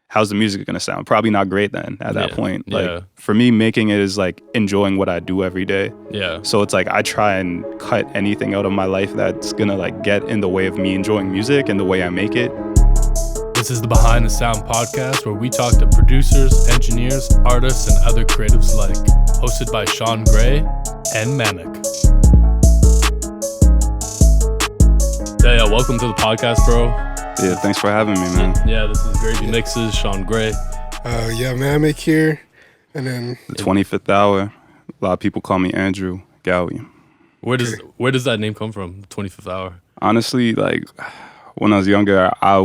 how's the music gonna sound? Probably not great then at that point. Like Yeah. for me, making it is like enjoying what I do every day. Yeah. So it's like I try and cut anything out of my life that's gonna like get in the way of me enjoying music and the way I make it. This is the Behind the Sound podcast where we talk to producers, engineers, artists, and other creatives alike. Hosted by Sean Gray and Manik. Yeah, welcome to the podcast, bro. Yeah, thanks for having me, man. Yeah, this is Gravy Mixes, Sean Gray. Yeah, Manik here. And then The 25th hour. A lot of people call me Andrew Gowie. Where does that name come from? 25th hour. Honestly, like when I was younger, I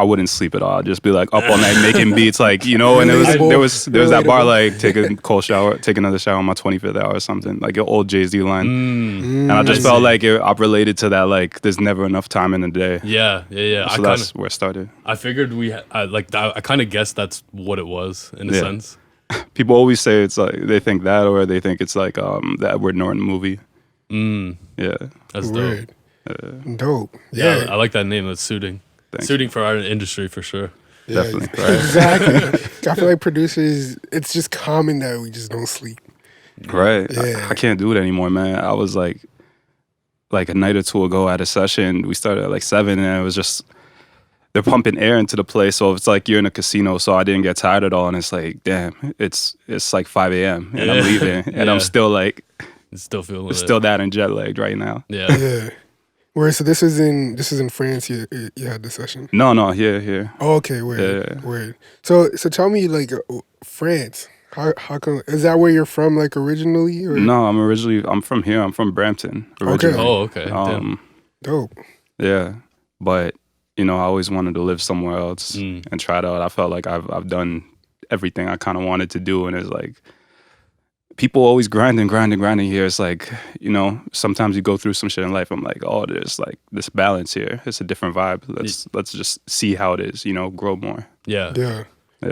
wouldn't sleep at all. I'd just be like up all night making beats, like, you know. And there was that bar like take a cold shower, take another shower on my 25th hour or something, like an old Jay-Z line. And I just felt like I related to that. Like there's never enough time in the day. Yeah. So that's where it started. I figured I kind of guessed that's what it was in a sense. People always say it's like they think that, or they think it's like the Edward Norton movie. Yeah, That's weird. dope. Dope. Yeah. I like that name. That's suiting. Thank Suiting for our industry for sure. Yeah, definitely. Right. Exactly. I feel like producers, it's just common that we just don't sleep. Right. Yeah. I can't do it anymore, man. I was like a night or two ago at a session. We started at like 7, and it was just they're pumping air into the place, so it's like you're in a casino. So I didn't get tired at all, and it's like, damn, it's like 5 a.m. and I'm leaving, and I'm still like, Still feeling still that and jet lagged right now. Yeah. Yeah. Where so this is in France. You had the session. No, here. Oh, okay, weird, Yeah. weird. So tell me, like, France. How come? Is that where you're from, like, originally? Or? No, I'm from here. I'm from Brampton originally. Oh, okay. Damn. Dope. Yeah, but you know, I always wanted to live somewhere else and try it out. I felt like I've done everything I kind of wanted to do, and it's like people always grinding here. It's like, you know, sometimes you go through some shit in life. I'm like, oh, there's like this balance here. It's a different vibe. Let's just see how it is. You know, grow more. Yeah. Yeah.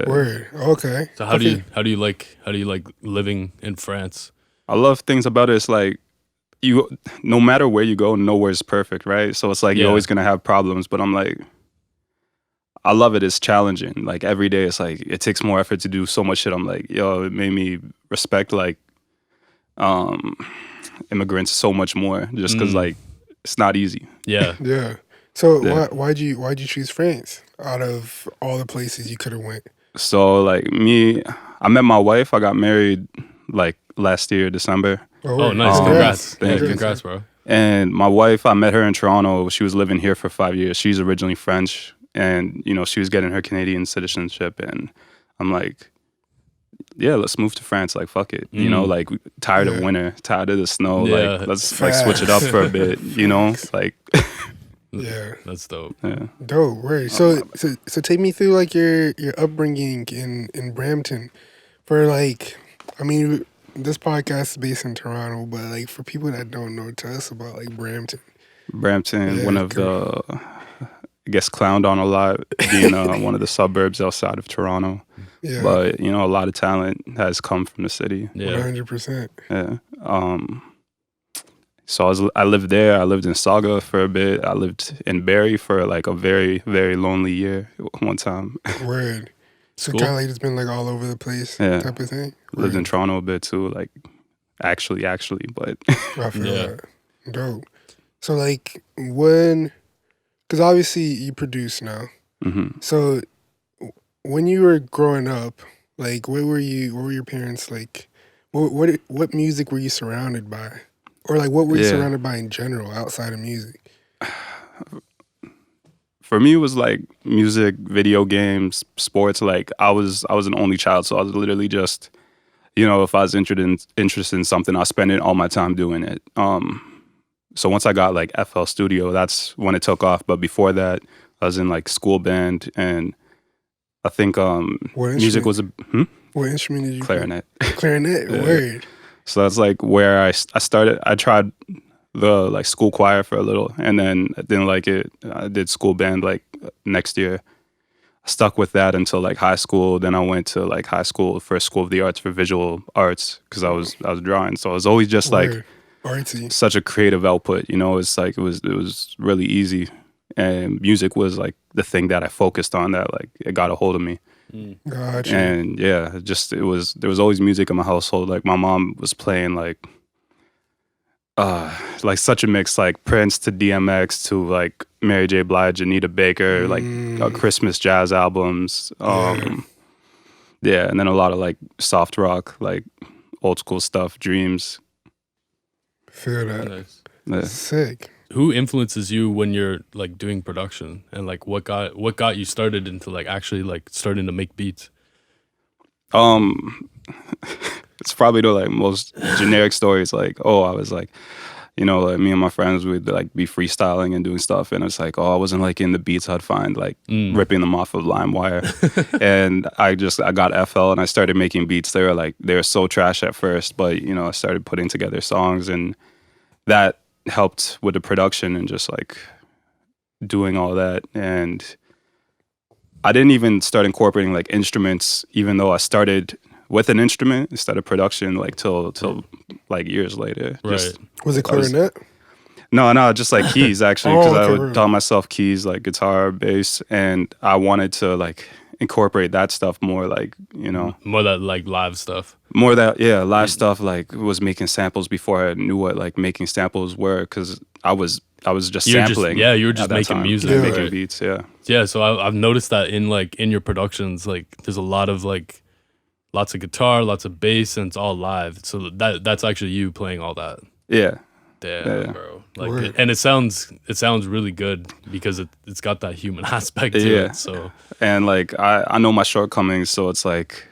Word. Okay. So how do you like living in France? I love things about it. It's like no matter where you go, nowhere's perfect, right? So it's like you're always gonna have problems. But I'm like, I love it. It's challenging. Like every day, it's like it takes more effort to do so much shit. I'm like, yo, it made me respect like immigrants so much more, just because like it's not easy. Yeah. Yeah. So why'd you choose France out of all the places you could have went? So like I met my wife. I got married like last year, December. Oh, nice. Congrats. Thank you. Congrats, bro. And my wife, I met her in Toronto. She was living here for 5 years. She's originally French. And, you know, she was getting her Canadian citizenship. And I'm like, yeah, let's move to France. Like, fuck it. You know, like, tired of winter, tired of the snow. Yeah. Like, let's like switch it up for a bit, you know? Like, Yeah. That's dope. yeah. Dope. Right. So take me through like your upbringing in Brampton. For like, I mean, this podcast is based in Toronto, but like for people that don't know, tell us about like Brampton. Brampton, one of the, I guess, clowned on a lot, being one of the suburbs outside of Toronto. Yeah. But, you know, a lot of talent has come from the city. Yeah. 100%. Yeah. So I lived there. I lived in Saga for a bit. I lived in Barrie for like a very, very lonely year one time. Word. So Cool. kind of like it's been like all over the place type of thing. Lived in Toronto a bit too, like actually, but I feel that. Dope. So like because obviously you produce now. So when you were growing up, like what were your parents like? What music were you surrounded by? Or like what were you surrounded by in general outside of music? For me, it was like music, video games, sports. Like I was an only child, so I was literally just, you know, if I was interested in something, I spend all my time doing it. So once I got like FL Studio, that's when it took off. But before that, I was in like school band, and I think music was What instrument did you clarinet. play? Clarinet. Word. So that's like where I started. I tried the like school choir for a little, and then I didn't like it. I did school band like next year. I stuck with that until like high school. Then I went to like high school for School of the Arts for visual arts because I was drawing. So it was always just like artsy. such a creative output. You know, it's like it was really easy and music was like the thing that I focused on, that like it got a hold of me. Gotcha. And yeah, just there was always music in my household. Like my mom was playing like such a mix, like Prince to DMX to like Mary J. Blige, Anita Baker, like Christmas jazz albums. Yeah, and then a lot of like soft rock, like old school stuff, Dreams. Feel that. Nice. Yeah. Sick. Who influences you when you're like doing production, and like what got you started into like actually like starting to make beats? It's probably the like most generic stories. Like, oh, I was like, like me and my friends would like be freestyling and doing stuff, and it's like, oh, I wasn't liking the beats I'd find, like ripping them off of LimeWire, and I got FL and I started making beats. They were so trash at first, but I started putting together songs, and that helped with the production and just like doing all that. And I didn't even start incorporating like instruments, even though I started with an instrument instead of production, like till like years later. Right. Was it clarinet? No, just like keys actually, because Oh, okay, I would right. taught myself keys, like guitar, bass, and I wanted to like incorporate that stuff more, like More that like live stuff. more that live stuff. Like was making samples before I knew what like making samples were, because I was just You were sampling. you were just at that making time. music, Yeah. making right? beats. Yeah. Yeah, so I've noticed that in your productions, like there's a lot of like lots of guitar, lots of bass, and it's all live. So that's actually you playing all that. Yeah. Damn, Yeah. bro. Like, Word. and it sounds really good because it's got that human aspect to Yeah. it. So And like I know my shortcomings, so it's like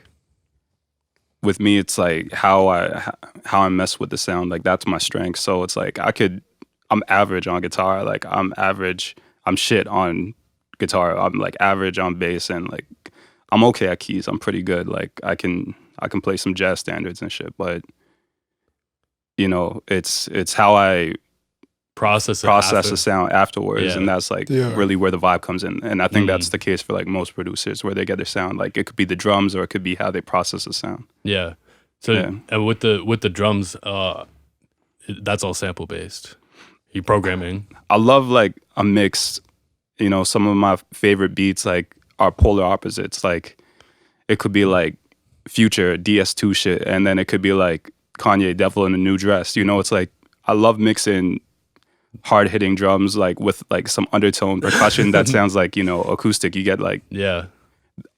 with me, it's like how I mess with the sound. Like that's my strength. So it's like I'm average on guitar. Like I'm shit on guitar. I'm like average on bass, and like I'm okay at keys. I'm pretty good. Like I can play some jazz standards and shit, but it's how I process the after. sound afterwards, Yeah. and that's like Yeah. really where the vibe comes in. And I think that's the case for like most producers, where they get their sound. Like it could be the drums, or it could be how they process the sound. Yeah. So Yeah. and with the drums, that's all sample based. You programming. I love like a mix. Some of my favorite beats like are polar opposites. Like it could be like Future DS2 shit, and then it could be like Kanye Devil in a New Dress. It's like I love mixing hard hitting drums like with like some undertone percussion that sounds like acoustic. You get like Yeah.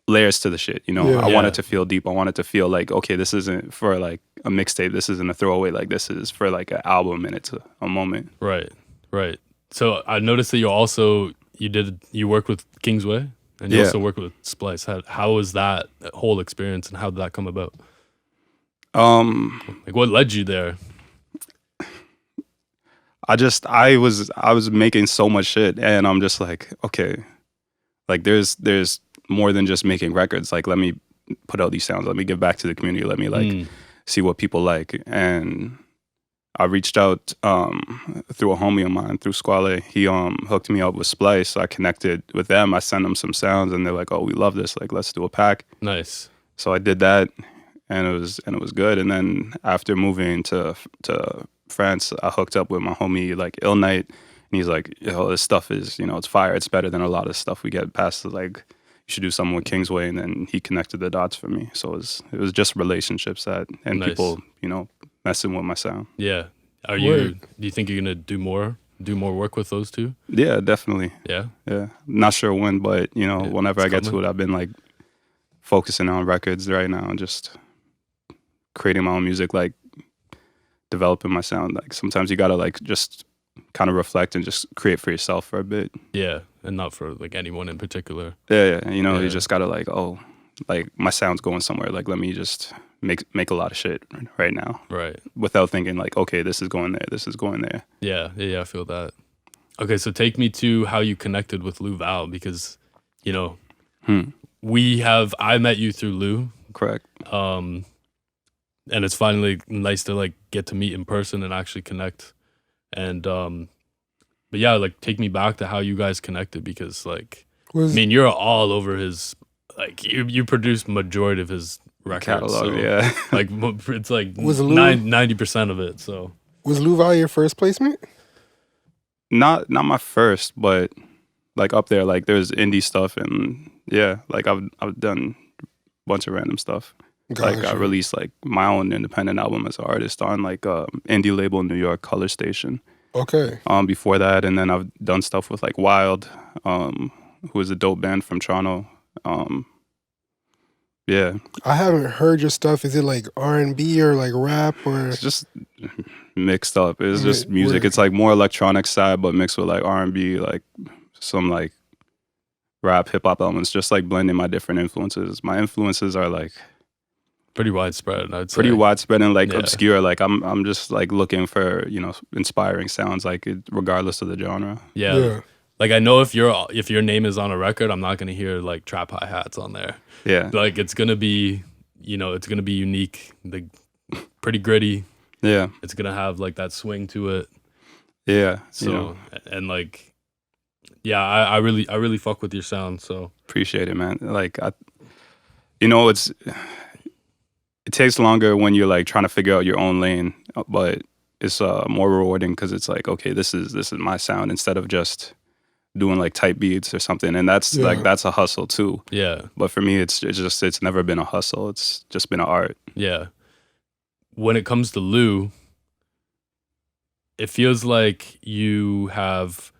layers to the shit. Yeah. I want Yeah. it to feel deep. I want it to feel like, okay, this isn't for like a mixtape. This isn't a throwaway. Like this is for like an album, and it's a moment. Right. Right. So I noticed that you worked with Kingsway, and you Yeah. also worked with Splice. How was that whole experience, and how did that come about? Like what led you there? I was making so much shit, and I'm just like, okay, like there's more than just making records. Like let me put out these sounds. Let me give back to the community. Let me like see what people like. And I reached out through a homie of mine, through Squale. He hooked me up with Splice. I connected with them. I sent them some sounds, and they're like, oh, we love this. Like let's do a pack. Nice. So I did that, and it was good. And then after moving to France, I hooked up with my homie like Ill Night, and he's like, yo, this stuff is it's fire. It's better than a lot of stuff we get past. Like you should do something with Kingsway, and then he connected the dots for me. So it was just relationships and Nice. people messing with my sound. Yeah. Do you think you're gonna do more work with those two? Yeah, definitely. Yeah. Yeah, not sure when, but whenever I it's get to coming. it, I've been like focusing on records right now and just creating my own music, like developing my sound. Like sometimes you gotta like just kind of reflect and just create for yourself for a bit. Yeah. And not for like anyone in particular. Yeah. Yeah. You just gotta like, oh, like my sound's going somewhere. Like let me just make a lot of shit right now, Right. without thinking like, okay, this is going there, this is going there. Yeah. I feel that. Okay, so take me to how you connected with Lou Val, because I met you through Lou, Correct. and it's finally nice to like get to meet in person and actually connect. And but yeah, like take me back to how you guys connected, because like you're all over his, like you produced majority of his records, Catalog, so, yeah. like it's like Was Lou- 90% of it. So Was Lou Val your first placement? Not my first, but like up there. Like there's indie stuff, and yeah, like I've done a bunch of random stuff. Like I released like my own independent album as an artist on like indie label in New York, Color Station. Okay. Before that, and then I've done stuff with like Wild, who is a dope band from Toronto. Yeah. I haven't heard your stuff. Is it like R&B or like rap or? It's just mixed up. It's just music. It's like more electronic side, but mixed with like R&B, like some like rap, hip hop elements. Just like blending my different influences. My influences are like pretty widespread. I'd say pretty widespread and like obscure. Like I'm just like looking for inspiring sounds, like regardless of the genre. Yeah. Like I know if your name is on a record, I'm not gonna hear like trap hi-hats on there. Yeah. Like it's gonna be it's gonna be unique, like pretty gritty. Yeah. It's gonna have like that swing to it. Yeah. So and like I really fuck with your sound. So appreciate it, man. Like it takes longer when you're like trying to figure out your own lane, but it's more rewarding because it's like, okay, this is my sound instead of just doing like type beats or something. And that's like that's a hustle too. Yeah. But for me, it's never been a hustle. It's just been an art. Yeah. When it comes to Lou, it feels like you have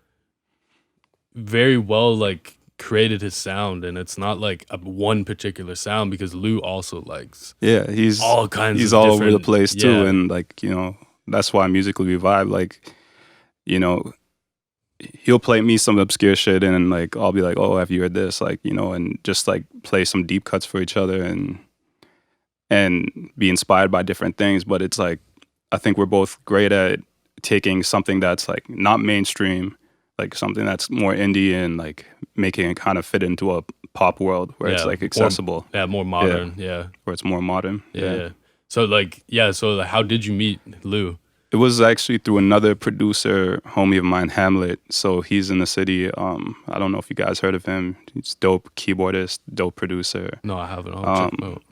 very well like created his sound, and it's not like a one particular sound because Lou also likes he's all kinds he's of all over the place too, yeah. and like that's why musically we vibe. Like he'll play me some obscure shit, and like I'll be like, oh, have you heard this? Like and just like play some deep cuts for each other and be inspired by different things. But it's like I think we're both great at taking something that's like not mainstream, like something that's more indie, and like making it kind of fit into a pop world where it's like accessible. More modern. Yeah. Where it's more modern. Yeah. So how did you meet Lou? It was actually through another producer, homie of mine, Hamlet. So he's in the city. I don't know if you guys heard of him. He's dope keyboardist, dope producer. No, I haven't. I'll check him out.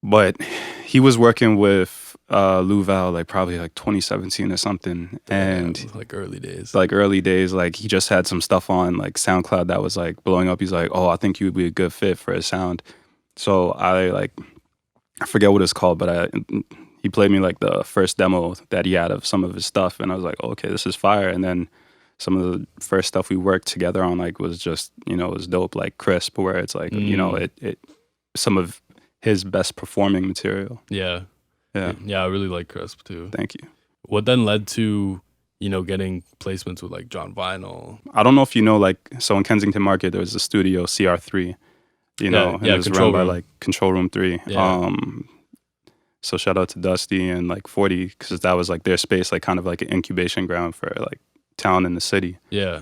But he was working with Lou Val like probably like 2017 or something, and like early days. Like he just had some stuff on like SoundCloud that was like blowing up. He's like, oh, I think you would be a good fit for his sound. So I forget what it's called, but he played me like the first demo that he had of some of his stuff, and I was like, oh, okay, this is fire. And then some of the first stuff we worked together on like was just it was dope, like Crisp, where it's like it some of his best performing material. Yeah. I really like Crisp too. Thank you. What then led to getting placements with like Jon Vinyl? I don't know if like, so in Kensington Market there was a studio, CR3, and it was run by like Control Room 3. So shout out to Dusty and like 40, because that was like their space, like kind of like an incubation ground for like talent in the city. Yeah.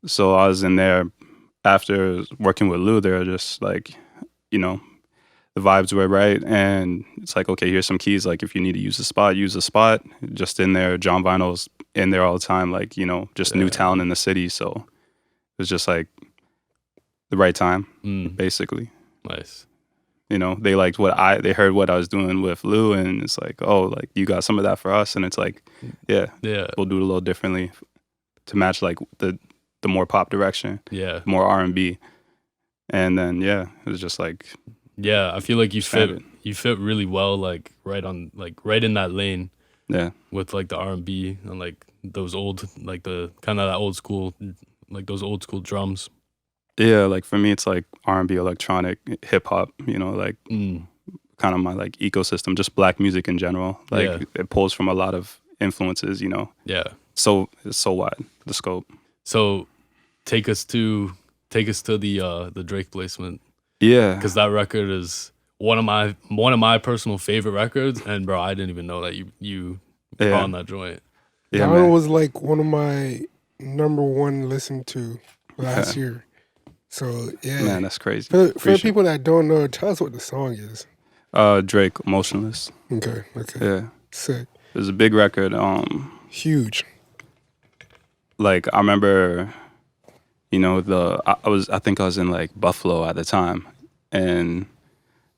So I was in there after working with Lou. They were just like, the vibes were right, and it's like, okay, here's some keys. Like if you need to use a spot, use a spot. Just in there, Jon Vinyl's in there all the time. Like just new talent in the city. So it was just like the right time, basically. Nice. They liked they heard what I was doing with Lou, and it's like, oh, like you got some of that for us, and it's like, yeah, we'll do it a little differently to match like the more pop direction, more R&B, and then it was just like, I feel like you fit really well, like right in that lane, with like the R&B and like those old, like the kind of that old school, like those old school drums. Yeah, like for me, it's like R&B, electronic, hip hop. Like kind of my like ecosystem, just black music in general. Like it pulls from a lot of influences. Yeah. So it's so wide, the scope. So take us to the Drake placement. Yeah, because that record is one of my personal favorite records, and bro, I didn't even know that you were on that joint. Yeah, that one was like one of my number one listened to last year. So yeah, man, that's crazy. For people that don't know, tell us what the song is. Drake, Emotionless. Okay. Yeah, sick. It was a big record. Huge. Like I remember, I think I was in like Buffalo at the time, and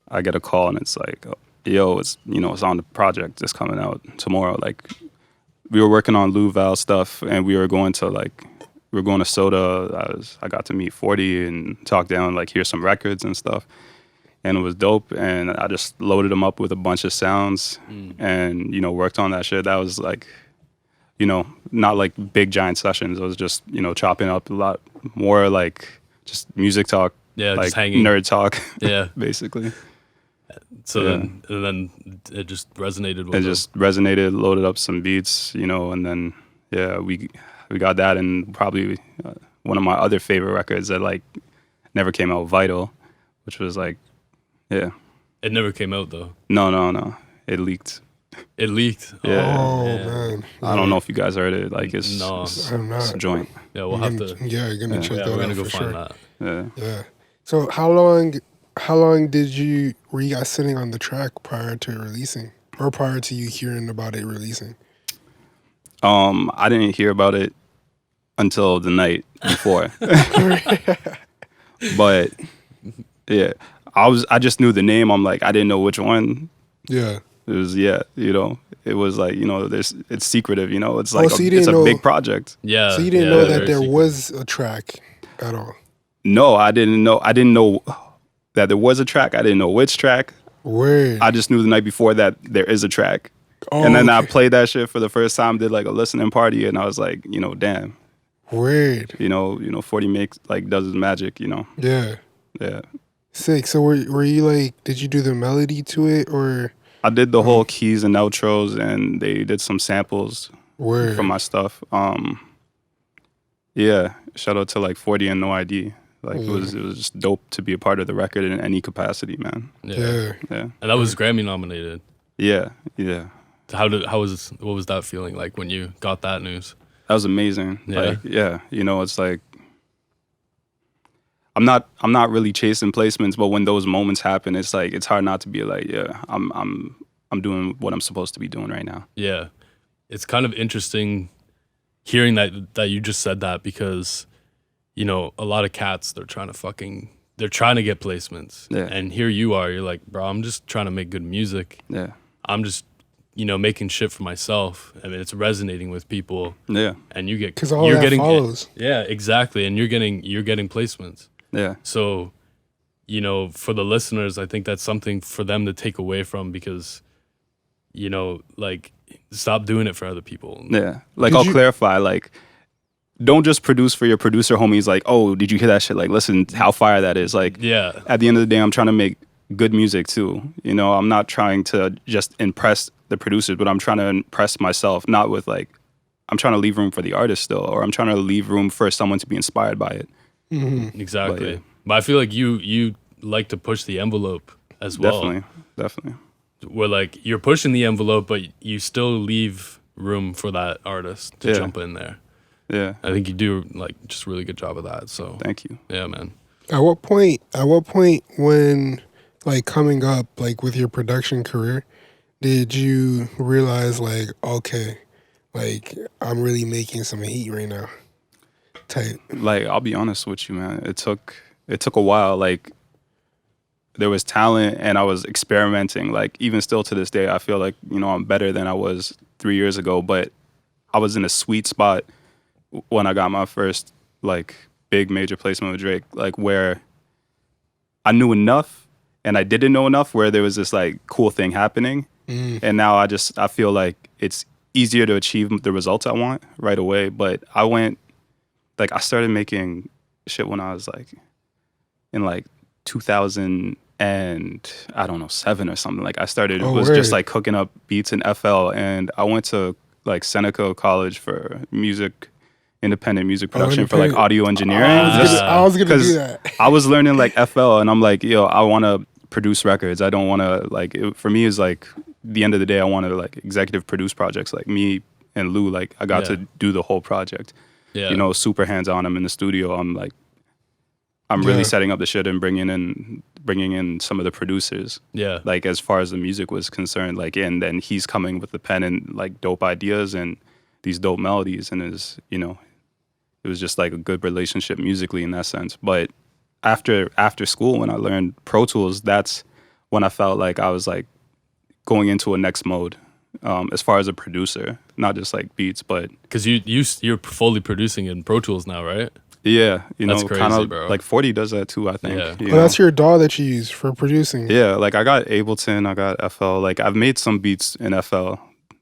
I get a call and it's like, yo, it's it's on the project that's coming out tomorrow. Like we were working on Lou Val stuff, and we were going to like we were going to Soda. I got to meet 40 and talk down, like hear some records and stuff. And it was dope. And I just loaded them up with a bunch of sounds and, you know, worked on that shit. That was like, you know, not like big giant sessions. It was just, you know, chopping up a lot more like just music talk. Yeah, like just hanging. nerd talk. Yeah. Basically. So Yeah. then it just resonated with It them. just resonated, loaded up some beats, you know, and then, yeah, we got that. And probably one of my other favorite records that like never came out, Vital, which was like, yeah. It never came out though. No. It leaked. It leaked. Yeah. Oh yeah. man, I don't know if you guys heard it. Like it's, No. I'm it's a not. joint. Yeah, we'll have to. Yeah, you're gonna check Yeah, that we're out gonna go for find sure. that. Yeah. Yeah. So how long were you guys sitting on the track prior to releasing, or prior to you hearing about it releasing? I didn't hear about it until the night before. But yeah, I just knew the name. I'm like, I didn't know which one. Yeah. It was, yeah, you know, it was like, you know, it's secretive, you know, it's like so you it's didn't a know- big project. Yeah. So you didn't yeah, know very that there secret. was a track at all. No, I didn't know that there was a track. I didn't know which track. Word. I just knew the night before that there is a track. Oh, And then I okay. played that shit for the first time, did like a listening party, and I was like, you know, damn, Word. you know, 40 makes like does his magic, you know. Yeah. Yeah. Sick. So were you like, did you do the melody to it, or I did the whole keys and outros, and they did some samples word? for my stuff. Yeah, shout out to like 40 and No ID. Like it was just dope to be a part of the record in any capacity, man. Yeah. Yeah. And that was Grammy nominated. Yeah. What was that feeling like when you got that news? That was amazing. Yeah. Like, yeah, you know, it's like I'm not really chasing placements, but when those moments happen, it's like it's hard not to be like, yeah, I'm doing what I'm supposed to be doing right now. Yeah. It's kind of interesting hearing that you just said that, because, you know, a lot of cats, they're trying to get placements. Yeah. And here you are, you're like, bro, I'm just trying to make good music. Yeah. I'm just, you know, making shit for myself. I mean, it's resonating with people, Yeah. and you get, 'Cause all you're that getting, follows. yeah, exactly. And you're getting placements. Yeah. So, you know, for the listeners, I think that's something for them to take away from, because, you know, like, stop doing it for other people. Yeah. Like Did I'll you- clarify, like don't just produce for your producer homies like, oh, did you hear that shit? Like listen how fire that is. Like Yeah. at the end of the day, I'm trying to make good music too. You know, I'm not trying to just impress the producers, but I'm trying to impress myself, not with like, I'm trying to leave room for the artist still, or I'm trying to leave room for someone to be inspired by it. Exactly. yeah. But I feel like you like to push the envelope as well. Definitely. Where like you're pushing the envelope, but you still leave room for that artist to Yeah. jump in there. Yeah. I think you do like just a really good job of that. So Thank you. yeah, man. At what point when like coming up like with your production career did you realize like, okay, like I'm really making some heat right now? Type. Like I'll be honest with you, man. It took a while. Like there was talent and I was experimenting. Like even still to this day, I feel like, you know, I'm better than I was 3 years ago, but I was in a sweet spot when I got my first like big major placement with Drake, like where I knew enough and I didn't know enough, where there was this like cool thing happening. And now I feel like it's easier to achieve the results I want right away. But I started making shit when I was like in like 2000 and I don't know, 7 or something. Like I started was just word. like cooking up beats in FL, and I went to like Seneca College for independent music production for like independent. audio engineering. I was gonna do 'cause that. I was learning like FL, and I'm like, yo, I want to produce records. I don't want to like for me is like the end of the day, I want to like executive produce projects. Like me and Lou, like I got Yeah. to do the whole project. Yeah. You know, super hands on. I'm in the studio. I'm really Yeah. setting up the shit and bringing in some of the producers. Yeah. Like as far as the music was concerned, like, and then he's coming with the pen and like dope ideas and these dope melodies, and it was just like a good relationship musically in that sense. But after school, when I learned Pro Tools, that's when I felt like I was like going into a next mode, as far as a producer, not just like beats, but Because you're fully producing in Pro Tools now, right? yeah, That's crazy, kind of bro. like 40 does that too, I think. Yeah. you Oh, know? that's your DAW that you use for producing. Yeah, like I got Ableton, I got FL. Like I've made some beats in FL,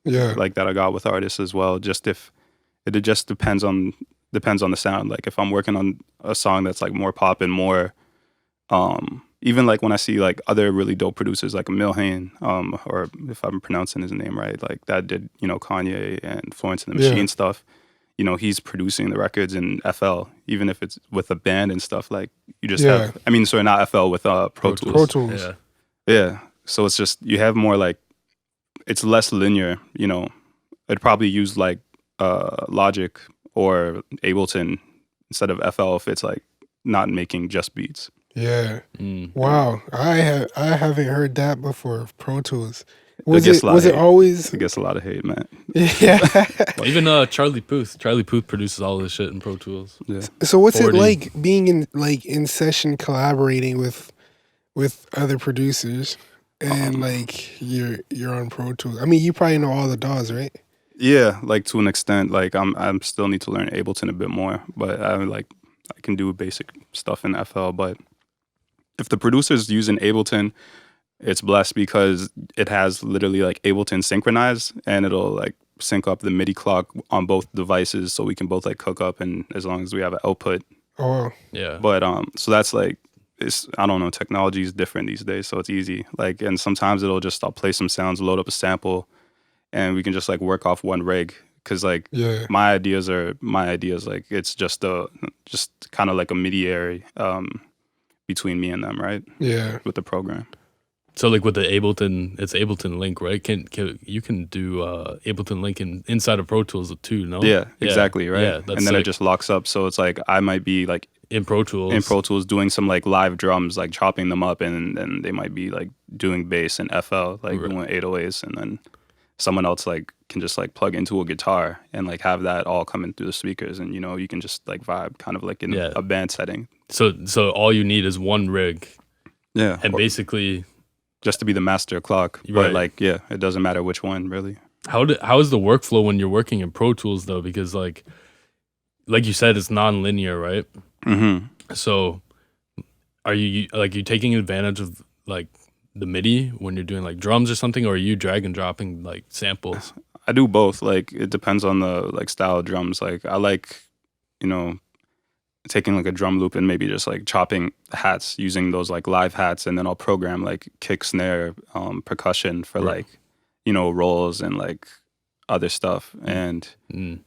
Yeah. like that I got with artists as well. Just if it just depends on the sound. Like if I'm working on a song that's like more pop and more, even like when I see like other really dope producers like Milhane, or if I'm pronouncing his name right, like that did Kanye and Florence and the Machine stuff. He's producing the records in FL, even if it's with a band and stuff. Like you just have, I mean, sorry, not FL, with Pro Tools. Pro Tools. Yeah. Yeah. So it's just, you have more like, it's less linear, I'd probably use like Logic or Ableton instead of FL if it's like not making just beats. Yeah. Wow. I haven't heard that before. Pro Tools. Was It it always? It gets a lot of hate, man. Yeah. Even Charlie Puth. Charlie Puth produces all this shit in Pro Tools. Yeah. So what's 40. it like being in session collaborating with other producers and like you're on Pro Tools? I mean, you probably know all the DAWs, right? Yeah, like to an extent. Like I'm still need to learn Ableton a bit more, but I can do basic stuff in FL. But if the producer's using Ableton, it's blessed because it has literally like Ableton synchronized, and it'll like sync up the MIDI clock on both devices, so we can both like hook up, and as long as we have an output. Oh, wow. Yeah. But so that's like, I don't know, technology is different these days, so it's easy. Like, and sometimes I'll play some sounds, load up a sample, and we can just like work off one rig. Cause like my ideas. Like it's just kind of like a mediary between me and them, right? Yeah. With the program. So like with the Ableton, it's Ableton Link, right? You can do Ableton Link inside of Pro Tools too, no? Yeah, exactly, right? Yeah, and then it just locks up. So it's like I might be like in Pro Tools doing some like live drums, like chopping them up, and then they might be like doing bass and FL, like doing 808s, and then someone else like can just like plug into a guitar and like have that all coming through the speakers, and you can just like vibe kind of like in a band setting. So all you need is one rig. Yeah. And basically just to be the master clock. Right. But like, yeah, it doesn't matter which one really. How is the workflow when you're working in Pro Tools though? Because like you said, it's non-linear, right? Mm-hmm. So are you taking advantage of like the MIDI when you're doing like drums or something, or are you drag and dropping like samples? I do both. Like it depends on the like style of drums. Like I like, taking like a drum loop and maybe just like chopping hats using those like live hats, and then I'll program like kick, snare, percussion for like, rolls and like other stuff. And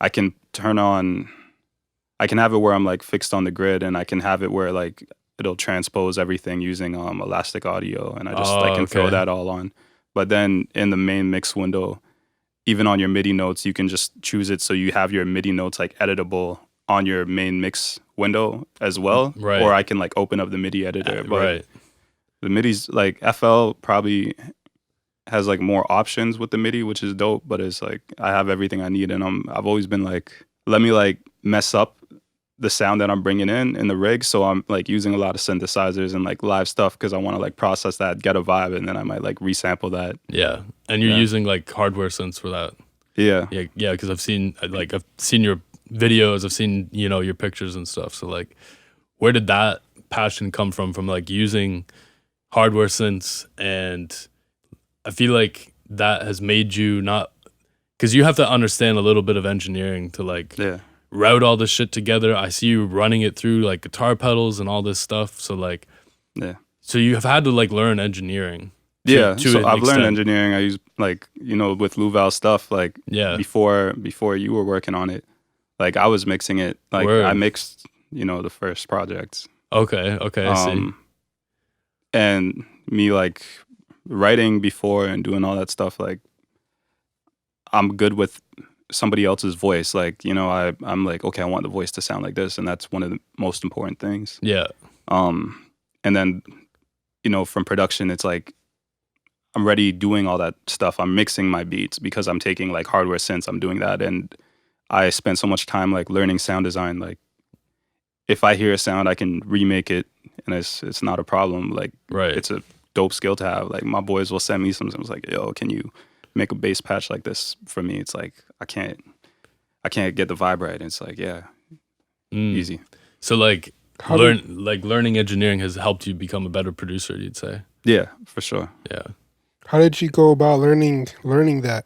I can have it where I'm like fixed on the grid, and I can have it where like it'll transpose everything using elastic audio, and I just can throw that all on. But then in the main mix window, even on your MIDI notes, you can just choose it so you have your MIDI notes like editable on your main mix window as well. Right. Or I can like open up the MIDI editor. But the MIDI's like FL probably has like more options with the MIDI, which is dope, but it's like I have everything I need, and I've always been like, let me like mess up the sound that I'm bringing in the rig, so I'm like using a lot of synthesizers and like live stuff because I want to like process that, get a vibe, and then I might like resample that. Yeah, and you're using like hardware synths for that. Yeah, because I've seen your videos, I've seen your pictures and stuff. So like, where did that passion come from like using hardware synths? And I feel like that has made you not, because you have to understand a little bit of engineering to like route all this shit together. I see you running it through like guitar pedals and all this stuff. So like, so you have had to like learn engineering. So I've learned engineering. I use like, with Lou Val stuff, like before you were working on it, like I was mixing it. Like I mixed, the first projects. Okay, I see. And me like writing before and doing all that stuff, like I'm good with somebody else's voice. Like, I'm like, okay, I want the voice to sound like this, and that's one of the most important things. Yeah. And then, from production, it's like I'm already doing all that stuff. I'm mixing my beats because I'm taking like hardware synths. I'm doing that, and I spent so much time like learning sound design. Like if I hear a sound, I can remake it, and it's not a problem. Like it's a dope skill to have. Like my boys will send me sometimes like, yo, can you make a bass patch like this for me. It's like I can't get the vibe right. It's like easy. So like learning engineering has helped you become a better producer, you'd say? Yeah, for sure. Yeah. How did you go about learning that,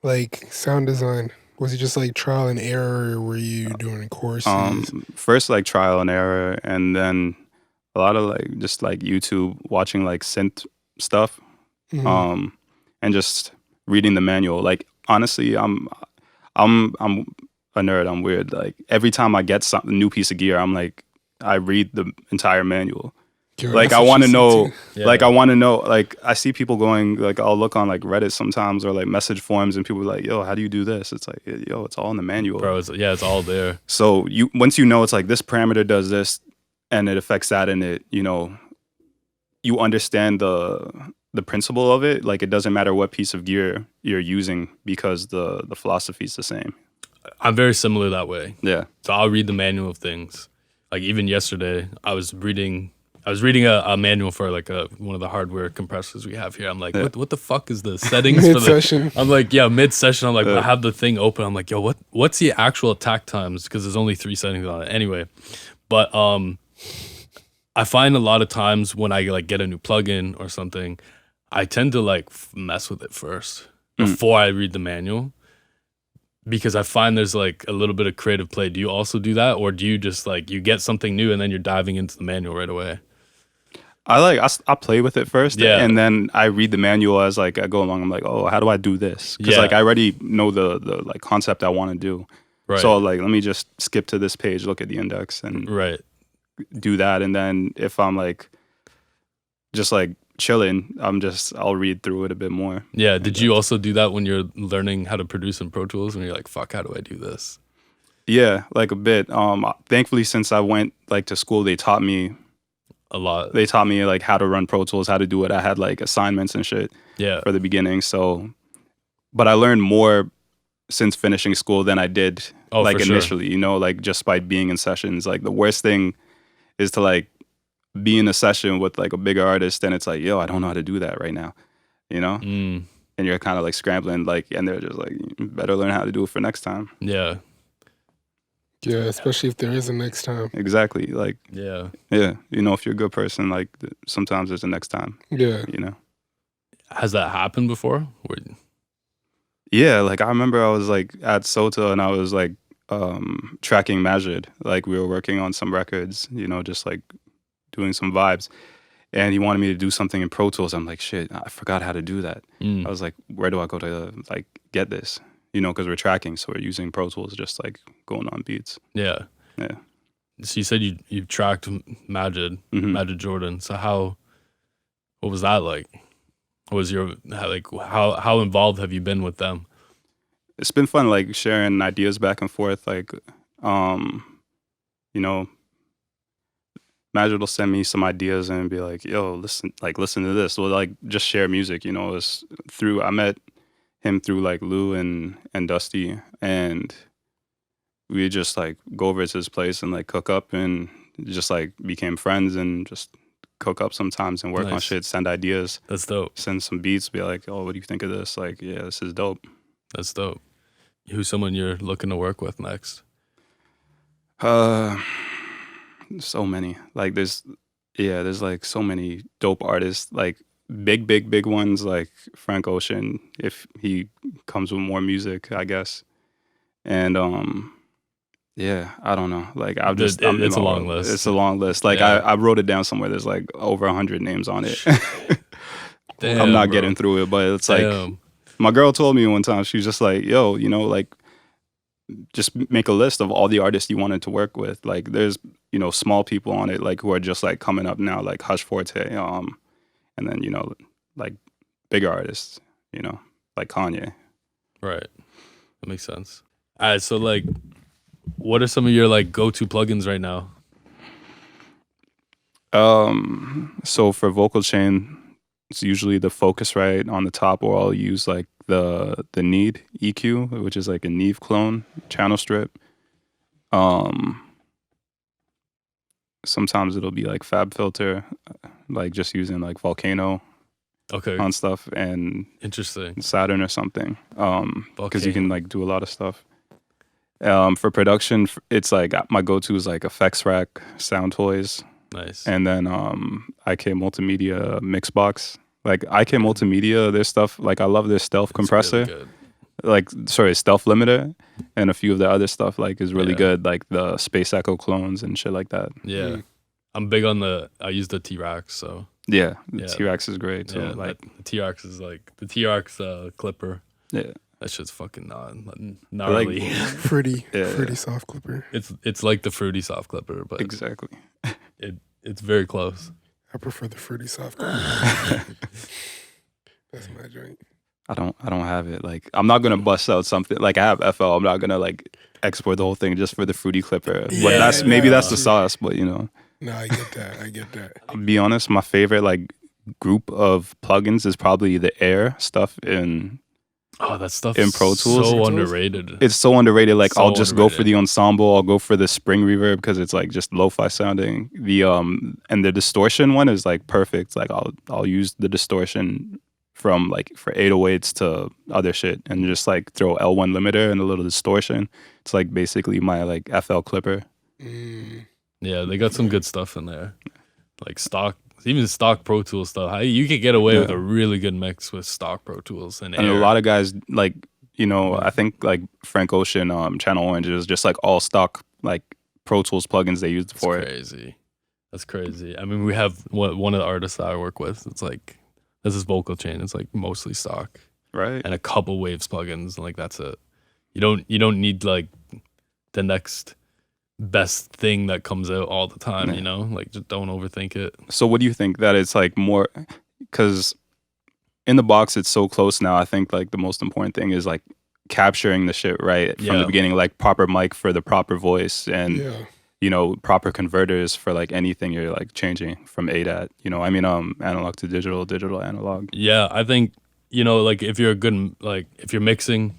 like sound design? Was it just like trial and error, or were you doing courses? First like trial and error, and then a lot of like just like YouTube, watching like synth stuff, Mhm. and just reading the manual. Like honestly, I'm a nerd. I'm weird. Like every time I get a new piece of gear, I'm like I read the entire manual. Yo, Like that's I what want she to said know. too. Yeah. Like I want to know. Like I see people going. Like I'll look on like Reddit sometimes or like message forums, and people are like, "Yo, how do you do this?" It's like, "Yo, it's all in the manual." Bro, it's all there. So once you know it's like this parameter does this, and it affects that, and it you understand the principle of it. Like it doesn't matter what piece of gear you're using because the philosophy is the same. I'm very similar that way. Yeah. So I'll read the manual of things. Like even yesterday, I was reading a manual for like one of the hardware compressors we have here. I'm like, what the fuck is the settings for the? Mid-session. I'm like, yeah, mid-session. I'm like, I have the thing open. I'm like, yo, what's the actual attack times? Because there's only 3 settings on it. Anyway, but I find a lot of times when I like get a new plugin or something, I tend to like mess with it first before I read the manual. Because I find there's like a little bit of creative play. Do you also do that? Or do you just like, you get something new and then you're diving into the manual right away? I play with it first, Yeah. and then I read the manual as like I go along. I'm like, oh, how do I do this? Because like I already know the like concept I want to do. Right. So like, let me just skip to this page, look at the index, and Right. do that. And then if I'm like just like chilling, I'll read through it a bit more. Yeah. Did you also do that when you're learning how to produce in Pro Tools and you're like, fuck, how do I do this? Yeah, like a bit. Thankfully, since I went like to school, they taught me A lot. They taught me like how to run Pro Tools, how to do it. I had like assignments and shit Yeah. for the beginning. So, but I learned more since finishing school than I did like for sure. initially, like just by being in sessions. Like the worst thing is to like be in a session with like a bigger artist and it's like, yo, I don't know how to do that right now, Mm. and you're kind of like scrambling, like, and they're just like, you better learn how to do it for next time. Yeah. Yeah, especially if there is a next time. Exactly. Like, Yeah. yeah, if you're a good person, like sometimes there's a next time, Yeah. Has that happened before? Yeah, like I remember I was like at Sota and I was like tracking Majid. Like we were working on some records, just like doing some vibes. And he wanted me to do something in Pro Tools. I'm like, shit, I forgot how to do that. I was like, where do I go to like get this? Because we're tracking, so we're using Pro Tools, just like going on beats. Yeah. Yeah. So you said you tracked Majid, Majid Jordan. So what was that like? What was how involved have you been with them? It's been fun, like sharing ideas back and forth. Like, Majid will send me some ideas and be like, yo, listen to this. We'll like just share music, It's I met him through like Lou and Dusty, and we just like go over to his place and like cook up and just like became friends and just cook up sometimes and work on shit, send ideas. That's dope. Send some beats, be like, oh, what do you think of this? Like, yeah, this is dope. That's dope. Who's someone you're looking to work with next? So many. Like there's like so many dope artists, like big ones like Frank Ocean, if he comes with more music, I guess. And yeah, I don't know. Like it's a long list. It's a long list. Like I wrote it down somewhere. There's like over 100 names on it. Damn, I'm not bro. getting through it, but it's like my girl told me one time, she was just like, yo, like just make a list of all the artists you wanted to work with. Like there's, small people on it, like who are just like coming up now, like Hush Forte, and then, like bigger artists, like Kanye. Right. That makes sense. All right. So like, what are some of your like go-to plugins right now? So for vocal chain, it's usually the Focusrite on the top, or I'll use like the Need EQ, which is like a Neve clone channel strip. Sometimes it'll be like Fab Filter, like just using like Volcano. Okay. on stuff, and Interesting. Saturn or something. Because you Okay. can like do a lot of stuff. For production, it's like my go-to is like Effects Rack, Sound Toys, Nice. and then IK Multimedia Mixbox. Like IK Multimedia, their stuff, like I love their stealth compressor. Really good. Like stealth limiter, and a few of the other stuff like is really Yeah. good, like the Space Echo clones and shit like that. Yeah. I'm big on I use the T-Rex, so. Yeah, the Yeah. T-Rex is great too. Yeah, like the T-Rex is like, the T-Rex clipper. yeah, That shit's fucking gnarly. Fruity Yeah. soft clipper. It's like the fruity soft clipper, but exactly. it's very close. I prefer the fruity soft clipper. That's my joint. I don't have it. Like I'm not gonna bust out something like I have FL. I'm not gonna like export the whole thing just for the fruity clipper. But Yeah, that's maybe that's the sauce. But you know, No, I get that. I'll be honest. My favorite like group of plugins is probably the Air stuff in. Oh, that stuff in is Pro Tools. so underrated. It's so underrated. Like So I'll just go for underrated. the ensemble. I'll go for the spring reverb because it's like just lo-fi sounding. The and the distortion one is like perfect. Like I'll use the distortion from like for 808s to other shit and just like throw L1 limiter and a little distortion. It's like basically my like FL clipper. Yeah, they got some good stuff in there. Like even stock Pro Tools stuff. You could get away with a really good mix with stock Pro Tools and a lot of guys like, you know, I think like Frank Ocean, Channel Orange is just like all stock like Pro Tools plugins they used for it. Crazy. That's crazy. I mean, we have one of the artists that I work with. It's like this is vocal chain. It's like mostly stock, right? And a couple Waves plugins. And like that's it. You don't need like the next best thing that comes out all the time. You know, like just don't overthink it. So what do you think that it's like more? Because in the box it's so close now. I think like the most important thing is like capturing the shit right from the beginning, like proper mic for the proper voice and. You know, proper converters for like anything you're like changing from ADAT, you know, I mean, analog to digital, digital analog. Yeah, I think, you know, like if you're if you're mixing,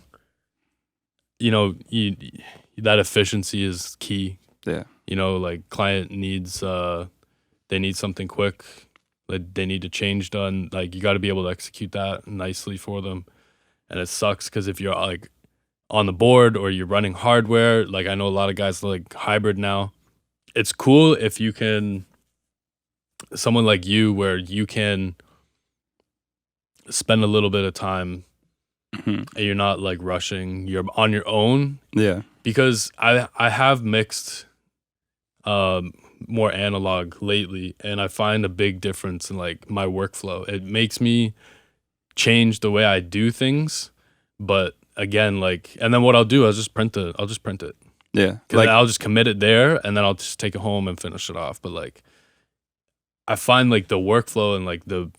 you know, that efficiency is key. Yeah. You know, like client needs, they need something quick. Like they need a change done. Like you got to be able to execute that nicely for them. And it sucks because if you're like on the board or you're running hardware, like I know a lot of guys like hybrid now. It's cool if you can, someone like you where you can spend a little bit of time and you're not like rushing, you're on your own. Yeah. Because I have mixed more analog lately and I find a big difference in like my workflow. It makes me change the way I do things, but again, like, and then what I'll do, I'll just print it. Yeah. Like I'll just commit it there and then I'll just take it home and finish it off. But like, I find like the workflow and like the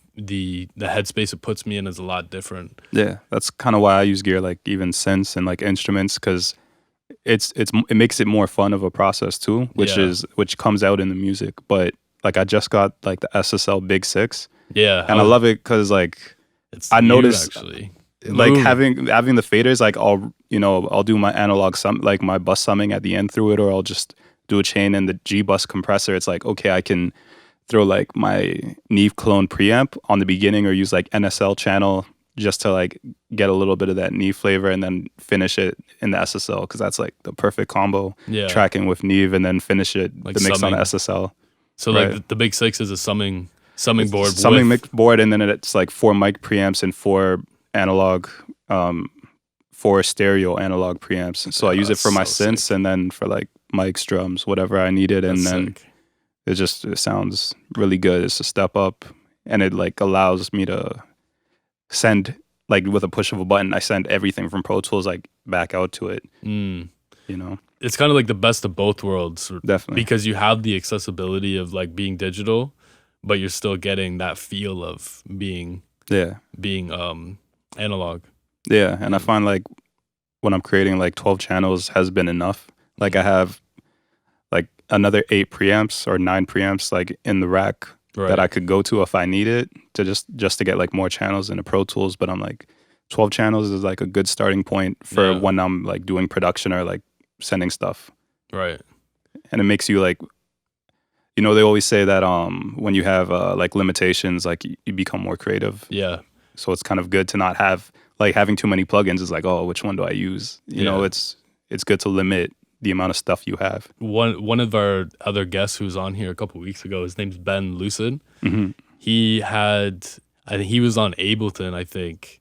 headspace it puts me in is a lot different. Yeah. That's kind of why I use gear, like even synths and like instruments, because it makes it more fun of a process too, which comes out in the music. But like I just got like the SSL Big 6. Yeah. And I love it because like I noticed actually. Like having the faders, like I'll do my analog like my bus summing at the end through it, or I'll just do a chain and the G bus compressor. It's like, okay, I can throw like my Neve clone preamp on the beginning or use like NSL channel just to like get a little bit of that Neve flavor and then finish it in the SSL because that's like the perfect combo. Yeah. Tracking with Neve and then finish it like the mix summing. on the SSL. So like the Big 6 is a summing board. Summing mix board, and then it's like 4 mic preamps and 4 analog 4 stereo analog preamps. So I use it for my synths sick. And then for like mics, drums, whatever I needed. And then it sounds really good. It's a step up and it like allows me to send like with a push of a button, I send everything from Pro Tools like back out to it. You know? It's kind of like the best of both worlds. Definitely. Because you have the accessibility of like being digital, but you're still getting that feel of being analog. Yeah, and I find like when I'm creating like 12 channels has been enough. Like I have like another 8 preamps or 9 preamps like in the rack that I could go to if I need it to just to get like more channels into Pro Tools. But I'm like 12 channels is like a good starting point for when I'm like doing production or like sending stuff. Right. And it makes you like you know, they always say that when you have like limitations, like you become more creative. Yeah. So it's kind of good to not have like having too many plugins is like, oh, which one do I use? You know, it's good to limit the amount of stuff you have. One of our other guests who was on here a couple weeks ago, his name's Ben Lucid. Mm-hmm. I think he was on Ableton, I think,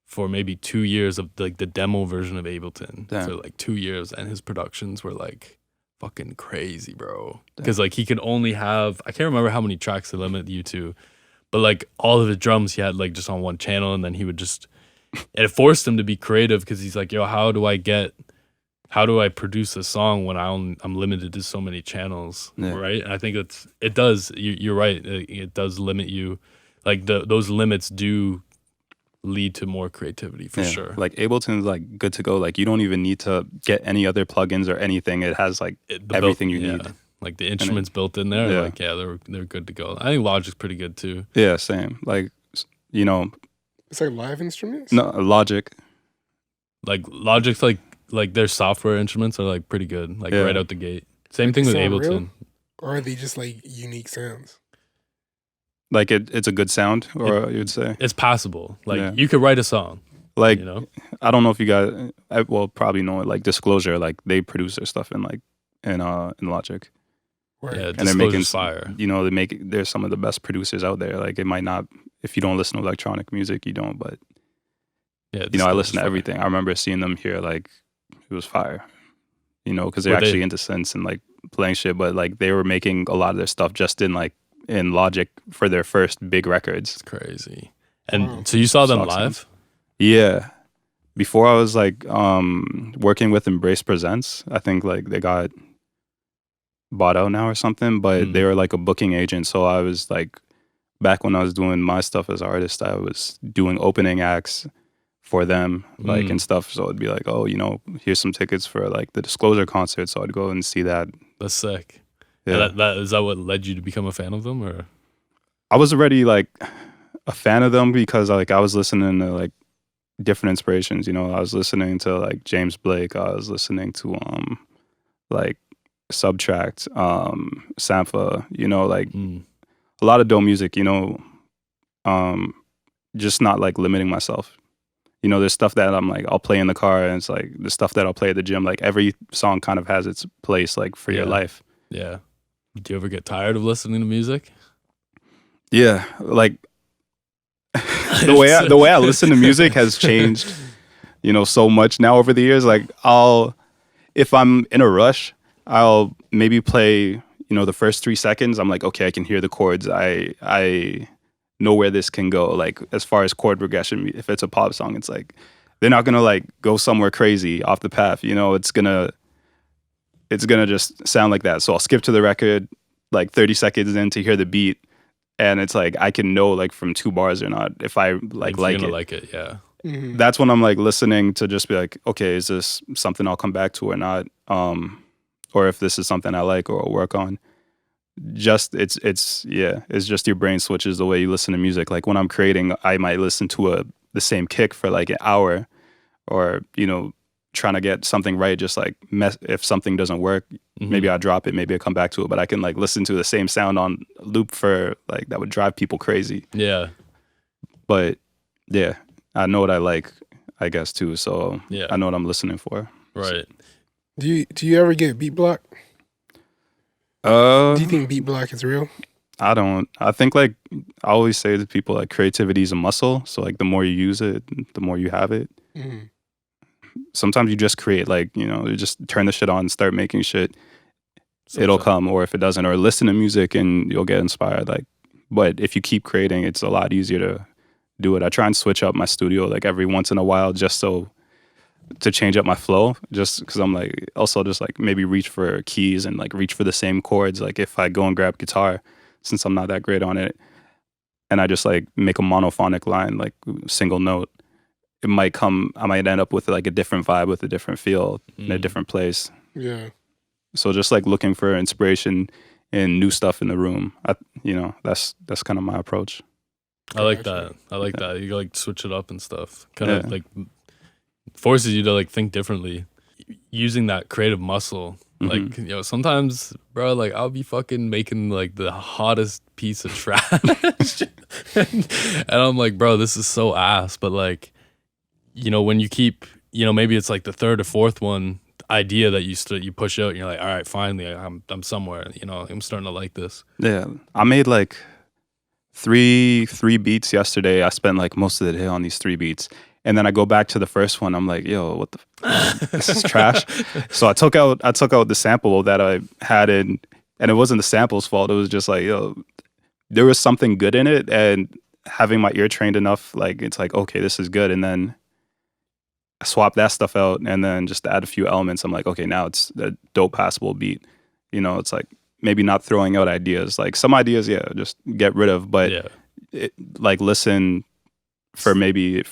for maybe 2 years of like the demo version of Ableton. Damn. For like 2 years, and his productions were like fucking crazy, bro. Because like he could only have, I can't remember how many tracks they limit you to, but like all of the drums he had like just on one channel, and then he would just, and it forced him to be creative because he's like, yo, how do I produce a song when I'm limited to so many channels, right? And I think it does. You're right. It does limit you. Like those limits do lead to more creativity for sure. Like Ableton's like good to go. Like you don't even need to get any other plugins or anything. It has like everything you need. Like the instruments built in there. Like they're good to go. I think Logic's pretty good too. Yeah, same. Like, you know, it's like live instruments. No, Logic. Like Logic's like their software instruments are like pretty good. Like right out the gate. Same thing with Ableton. Real? Or are they just like unique sounds? Like it's a good sound, or you'd say it's passable. Like you could write a song. Like, you know, I don't know if you guys, well, probably know it. Like Disclosure, like they produce their stuff in Logic. Right. Yeah, and they're making fire. You know, they're some of the best producers out there. Like it might not, if you don't listen to electronic music, you don't. But yeah, you know, I listen to everything. I remember seeing them here, like it was fire. You know, because they're actually into synths and like playing shit. But like they were making a lot of their stuff just in Logic for their first big records. It's crazy. And so you saw them live? Yeah. Before I was like working with Embrace Presents. I think like they got bought out now or something, but they were like a booking agent. So I was like, back when I was doing my stuff as an artist, I was doing opening acts for them, like and stuff. So it'd be like, oh, you know, here's some tickets for like the Disclosure concert. So I'd go and see that. That's sick. Yeah. Is that what led you to become a fan of them, or? I was already like a fan of them because like I was listening to like different inspirations. You know, I was listening to like James Blake. I was listening to like Subtract, Sampha. You know, like a lot of dope music. You know, just not like limiting myself. You know, there's stuff that I'm like, I'll play in the car, and it's like the stuff that I'll play at the gym. Like every song kind of has its place, like for your life. Yeah. Do you ever get tired of listening to music? Yeah, like the way I listen to music has changed, you know, so much now over the years. Like if I'm in a rush, I'll maybe play, you know, the first 3 seconds. I'm like, okay, I can hear the chords. I know where this can go. Like as far as chord progression, if it's a pop song, it's like they're not gonna like go somewhere crazy off the path. You know, it's gonna just sound like that. So I'll skip to the record like 30 seconds in to hear the beat, and it's like I can know like from 2 bars or not if I like it. Like it, yeah. Mm-hmm. That's when I'm like listening to just be like, okay, is this something I'll come back to or not? Or if this is something I like or I'll work on. Just it's just your brain switches the way you listen to music. Like when I'm creating, I might listen to the same kick for like an hour, or you know, trying to get something right. Just like if something doesn't work, maybe I drop it, maybe I come back to it. But I can like listen to the same sound on loop for like that would drive people crazy. Yeah, but yeah, I know what I like, I guess too. So yeah, I know what I'm listening for. Right. Do you ever get beat block? Do you think beat block is real? I don't. I think like I always say to people, like creativity is a muscle. So like the more you use it, the more you have it. Mm-hmm. Sometimes you just create, like, you know, you just turn the shit on and start making shit. It'll come, or if it doesn't, or listen to music and you'll get inspired. Like, but if you keep creating, it's a lot easier to do it. I try and switch up my studio like every once in a while, just so to change up my flow, just because I'm like, also just like maybe reach for keys and like reach for the same chords. Like if I go and grab guitar, since I'm not that great on it, and I just like make a monophonic line, like single note, I might end up with like a different vibe, with a different feel in a different place. Yeah. So just like looking for inspiration and new stuff in the room. You know, that's kind of my approach. I like that. You like switch it up and stuff. Kind of like forces you to like think differently. Using that creative muscle Like, sometimes, bro, like I'll be fucking making like the hottest piece of trash. and I'm like, bro, this is so ass. But like, when you keep, maybe it's like the third or fourth one idea that you push out and you're like, all right, finally I'm somewhere, I'm starting to like this. Yeah. I made like three beats yesterday. I spent like most of the day on these 3 beats. And then I go back to the first one. I'm like, yo, what the this is trash. So I took out the sample that I had in, and it wasn't the sample's fault. It was just like, yo, there was something good in it, and having my ear trained enough, like it's like, okay, this is good. And then I swap that stuff out and then just add a few elements. I'm like, okay, now it's a dope passable beat. It's like maybe not throwing out ideas. Like some ideas, yeah, just get rid of, but like listen for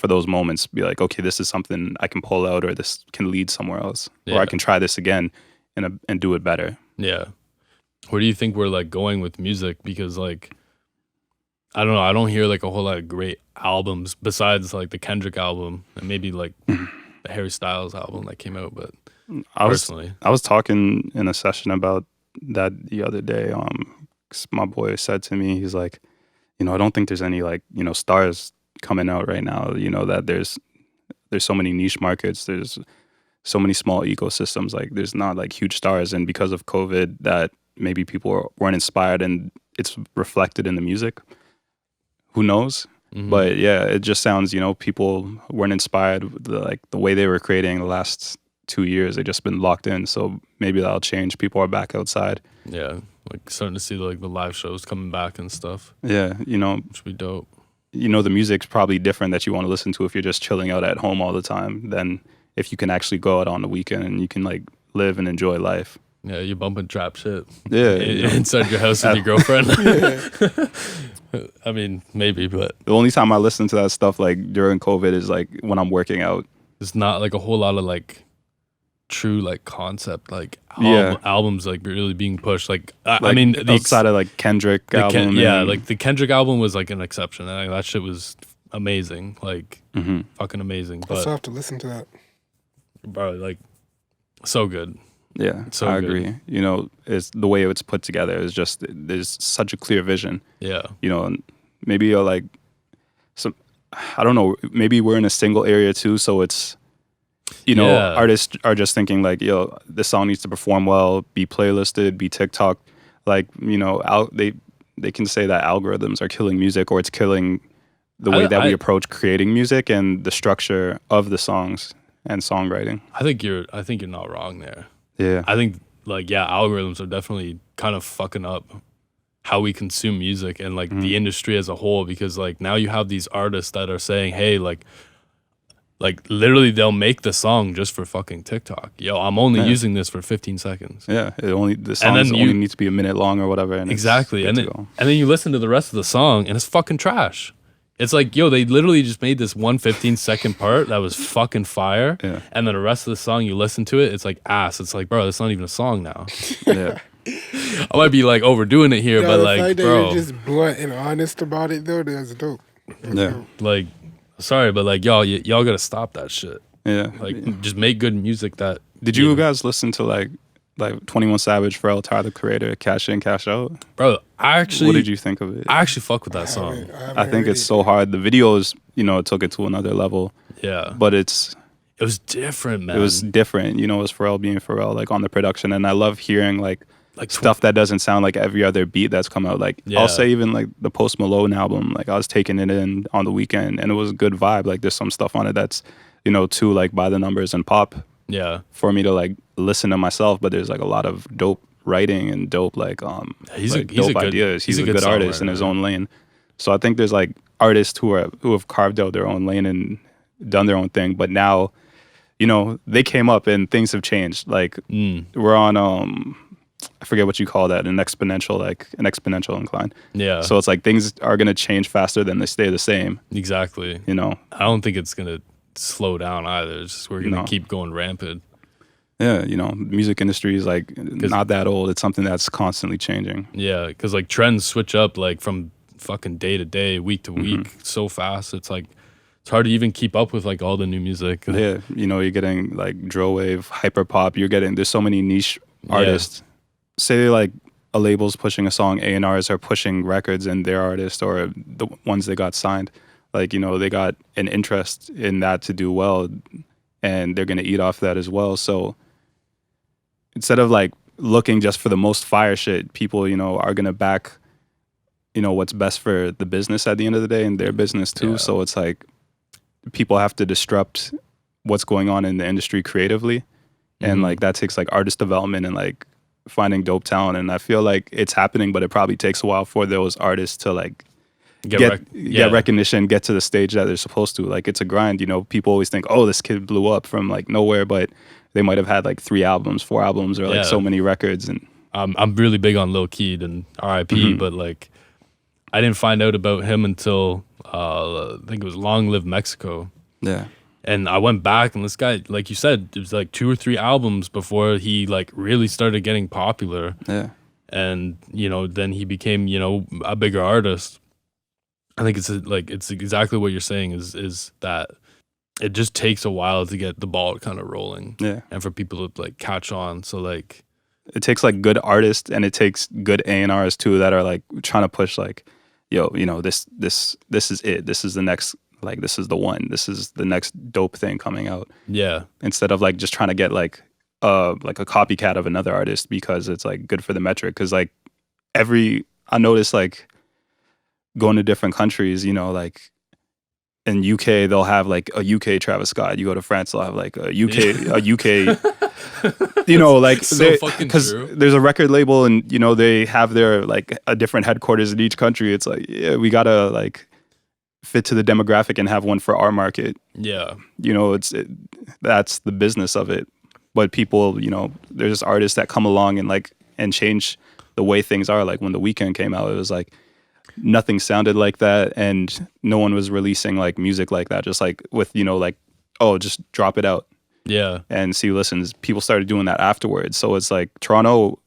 those moments, be like, okay, this is something I can pull out, or this can lead somewhere else, or I can try this again and do it better. Yeah. Where do you think we're like going with music? Because like, I don't know, I don't hear like a whole lot of great albums besides like the Kendrick album and maybe like the Harry Styles album that came out. But I was talking in a session about that the other day. 'Cause my boy said to me, he's like, I don't think there's any like, stars coming out right now, that there's so many niche markets, there's so many small ecosystems, like there's not like huge stars, and because of COVID that maybe people weren't inspired, and it's reflected in the music. Who knows? But yeah, it just sounds, people weren't inspired with the way they were creating the last 2 years. They just been locked in, so maybe that'll change. People are back outside. Yeah, like starting to see like the live shows coming back and stuff. Yeah, which would be dope. The music's probably different that you want to listen to if you're just chilling out at home all the time than if you can actually go out on the weekend and you can like live and enjoy life. Yeah, you're bumping trap shit. Yeah. Inside your house with your girlfriend. I mean, maybe, but the only time I listen to that stuff like during COVID is like when I'm working out. It's not like a whole lot of like true like concept like albums like really being pushed. Like I mean, outside of like Kendrick album. Like the Kendrick album was like an exception. And that shit was amazing, like fucking amazing. But I still have to listen to that. Bro, like so good. Yeah, so I good. agree. It's the way it's put together is just there's such a clear vision. Yeah, and maybe you're like some. I don't know. Maybe we're in a single area too, so it's. Artists are just thinking like, yo, this song needs to perform well, be playlisted, be TikTok. Like, they can say that algorithms are killing music, or it's killing the way that we approach creating music and the structure of the songs and songwriting. I think you're not wrong there. Yeah. I think like algorithms are definitely kind of fucking up how we consume music and like the industry as a whole, because like now you have these artists that are saying, hey, like literally they'll make the song just for fucking TikTok. Yo, I'm only using this for 15 seconds. Yeah, the song only needs to be a minute long or whatever. And exactly. And then you listen to the rest of the song and it's fucking trash. It's like, yo, they literally just made this 1 15-second part that was fucking fire. Yeah. And then the rest of the song, you listen to it, it's like ass. It's like, bro, that's not even a song now. Yeah. I might be like overdoing it here, but the like, fact that bro. you're just blunt and honest about it, though, that's dope. Yeah. Like, sorry, but like, y'all gotta stop that shit. Yeah. Like, just make good music that. Did you guys listen to like 21 Savage, Pharrell, Tyler, the Creator, Cash In, Cash Out? Bro, what did you think of it? I actually fuck with that song. I think it's so hard. The videos, it took it to another level. Yeah. But it was different, man. It was different. It was Pharrell being Pharrell, like on the production. And I love hearing like stuff that doesn't sound like every other beat that's come out. Like I'll say even like the Post Malone album, like I was taking it in on the weekend and it was a good vibe. Like there's some stuff on it that's, too like by the numbers and pop. Yeah. For me to like listen to myself, but there's like a lot of dope writing and dope he's a dope good, ideas. He's a good artist in his own lane. So I think there's like artists who have carved out their own lane and done their own thing, but now, they came up and things have changed. Like we're on I forget what you call that, an exponential incline. Yeah. So it's like things are gonna change faster than they stay the same. Exactly. I don't think it's gonna slow down either. It's just we're gonna keep going rampant. Yeah, the music industry is like not that old. It's something that's constantly changing. Yeah, because like trends switch up like from fucking day to day, week to week, so fast. It's like it's hard to even keep up with like all the new music. Yeah, you're getting like drill wave, hyper pop. There's so many niche artists. Say like a label's pushing a song, A&Rs are pushing records and their artists or the ones that got signed. Like, you know, they got an interest in that to do well, and they're going to eat off that as well. So instead of like looking just for the most fire shit, people, you know, are going to back, you know, what's best for the business at the end of the day and their business too. Yeah. So it's like people have to disrupt what's going on in the industry creatively. And like that takes like artist development and like finding dope talent. And I feel like it's happening, but it probably takes a while for those artists to like get recognition, get to the stage that they're supposed to. Like it's a grind, you know. People always think, oh, this kid blew up from like nowhere, but they might have had like 3 albums, 4 albums, or like so many records. And I'm really big on Lil Keed and R.I.P. But like I didn't find out about him until I think it was Long Live Mexico. Yeah. And I went back, and this guy, like you said, it was like 2 or 3 albums before he like really started getting popular. Yeah. And, you know, then he became, you know, a bigger artist. I think it's exactly what you're saying is that it just takes a while to get the ball kind of rolling. Yeah. And for people to like catch on. So like it takes like good artists, and it takes good A&Rs too that are like trying to push like, yo, you know, this is it. This is the next, like, this is the one. This is the next dope thing coming out. Yeah. Instead of like just trying to get like a copycat of another artist because it's like good for the metric. Because like I noticed like going to different countries, you know, like in UK they'll have like a UK Travis Scott. You go to France, they'll have like a UK you know, like because there's a record label, and you know they have their like a different headquarters in each country. It's like, yeah, we gotta like fit to the demographic and have one for our market. Yeah, you know, that's the business of it. But people, you know, there's artists that come along and change the way things are. Like when The Weeknd came out, it was like nothing sounded like that, and no one was releasing like music like that. Just like with, you know, like, oh, just drop it out. Yeah. And see listens. People started doing that afterwards. So it's like Toronto,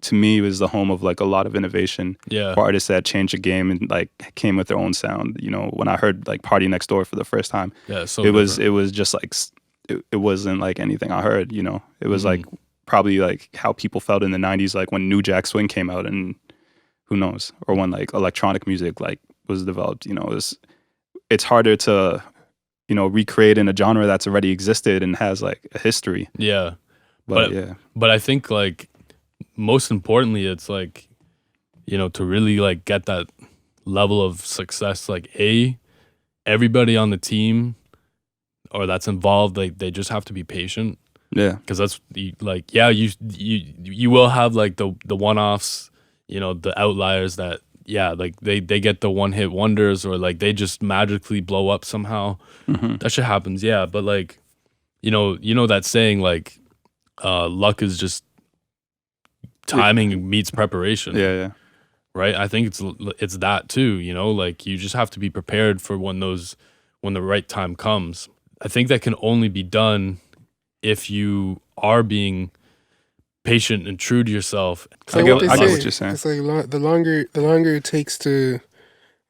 to me, was the home of like a lot of innovation. Yeah. For artists that changed the game and like came with their own sound. You know, when I heard like Party Next Door for the first time, it was just like it wasn't like anything I heard. You know, it was like probably like how people felt in the '90s, like when New Jack Swing came out, and who knows, or when like electronic music like was developed. You know, it's harder to, you know, recreate in a genre that's already existed and has like a history. Yeah. But I think like most importantly, it's like, you know, to really like get that level of success, like everybody on the team or that's involved, like they just have to be patient. Yeah. Because that's like, yeah, you will have like the one-offs, you know, the outliers that, yeah, like they get the one-hit wonders, or like they just magically blow up somehow. That shit happens, yeah. But like, you know that saying, like, luck is just timing meets preparation. Yeah. Right? I think it's that too, you know? Like you just have to be prepared for when the right time comes. I think that can only be done if you are being patient and true to yourself. I get what you're saying. It's like the longer it takes to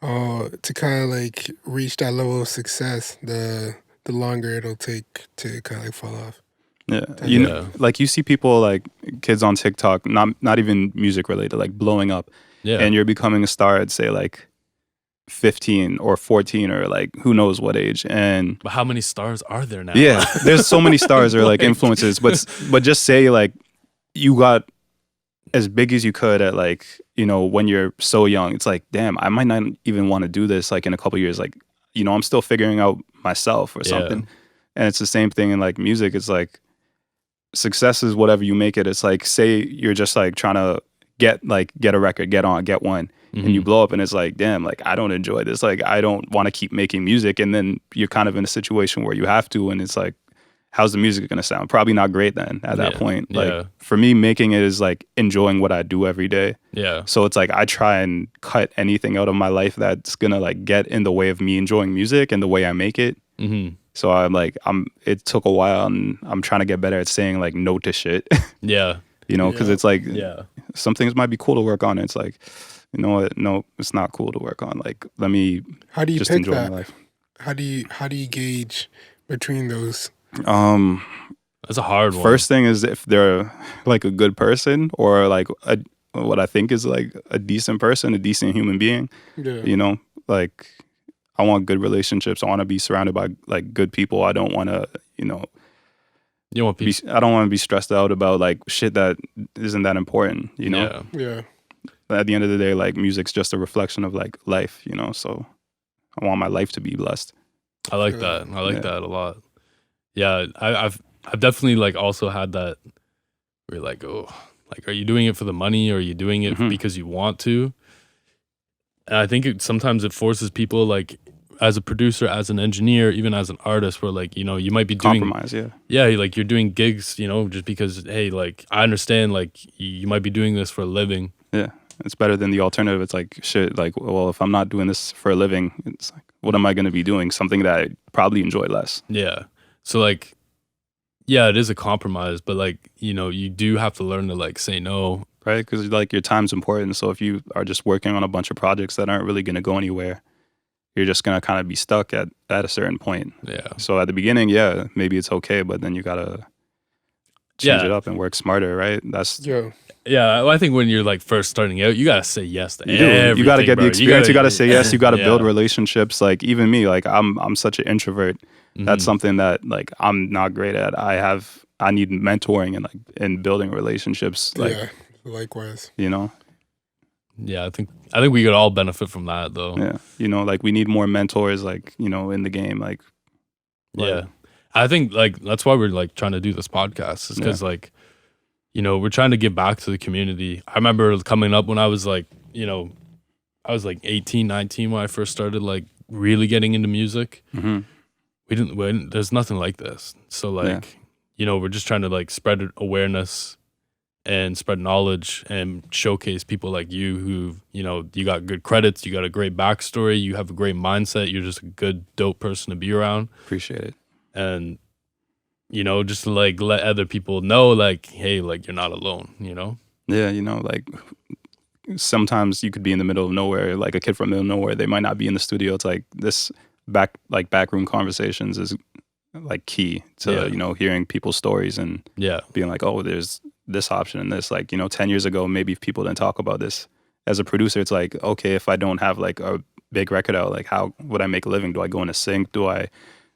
kind of like reach that level of success, the longer it'll take to kind of like fall off. Yeah, you know, like you see people like kids on TikTok, not even music related, like blowing up. Yeah, and you're becoming a star at say like 15 or 14 or like who knows what age. And but how many stars are there now? Yeah, there's so many stars or like influences, but just say like you got as big as you could at like, you know, when you're so young. It's like, damn, I might not even want to do this like in a couple years. Like, you know, I'm still figuring out myself or something. And it's the same thing in like music. It's like success is whatever you make it. It's like, say you're just like trying to get a record, get one, and you blow up, and it's like, damn, like I don't enjoy this. Like I don't want to keep making music. And then you're kind of in a situation where you have to, and it's like, how's the music going to sound? Probably not great then at that point. Like for me, making it is like enjoying what I do every day. Yeah. So it's like I try and cut anything out of my life that's going to like get in the way of me enjoying music and the way I make it. So I'm like, it took a while, and I'm trying to get better at saying like no to shit. Yeah. You know, because it's like some things might be cool to work on. It's like, you know what? No, it's not cool to work on. Like, let me just enjoy my life. How do you gauge between those? That's a hard one. First thing is if they're like a good person or like what I think is like a decent person, a decent human being. Yeah. You know, like I want good relationships. I want to be surrounded by like good people. I don't want to, you know, I don't want to be stressed out about like shit that isn't that important. You know. Yeah. At the end of the day, like music's just a reflection of like life. You know, so I want my life to be blessed. I like that. I like that a lot. Yeah, I've definitely like also had that where you're like, oh, like are you doing it for the money or are you doing it because you want to? And I think sometimes it forces people like as a producer, as an engineer, even as an artist, where like, you know, you might be doing compromise, like you're doing gigs, you know, just because hey, like I understand like you might be doing this for a living. Yeah. It's better than the alternative. It's like shit, like, well, if I'm not doing this for a living, it's like, what am I going to be doing? Something that I probably enjoy less. Yeah. So like, yeah, it is a compromise, but like, you know, you do have to learn to like say no. Right? Because like your time's important. So if you are just working on a bunch of projects that aren't really going to go anywhere, you're just going to kind of be stuck at a certain point. Yeah. So at the beginning, maybe it's okay, but then you got to change it up and work smarter, right? That's Yeah, I think when you're like first starting out, you gotta say yes to everything. You gotta get the experience. You gotta say yes. You gotta build relationships. Like even me, like I'm such an introvert. That's something that like I'm not great at. I need mentoring and like in building relationships. Like, yeah, likewise. You know. Yeah, I think we could all benefit from that though. Yeah, you know, like we need more mentors. Like you know, in the game, like yeah, I think like that's why we're like trying to do this podcast. Is because like, you know, we're trying to give back to the community. I remember coming up when I was like, you know, I was like 18, 19 when I first started like really getting into music. There's nothing like this. So like, you know, we're just trying to like spread awareness and spread knowledge and showcase people like you who, you know, you got good credits, you got a great backstory, you have a great mindset, you're just a good, dope person to be around. Appreciate it. And you know, just to like let other people know, like, hey, like you're not alone, you know? Yeah, you know, like sometimes you could be in the middle of nowhere, like a kid from the middle of nowhere. They might not be in the studio. It's like this backroom conversations is like key to, you know, hearing people's stories and being like, oh, there's this option and this. Like, you know, 10 years ago, maybe people didn't talk about this. As a producer, it's like, okay, if I don't have like a big record out, like how would I make a living? Do I go into sync? Do I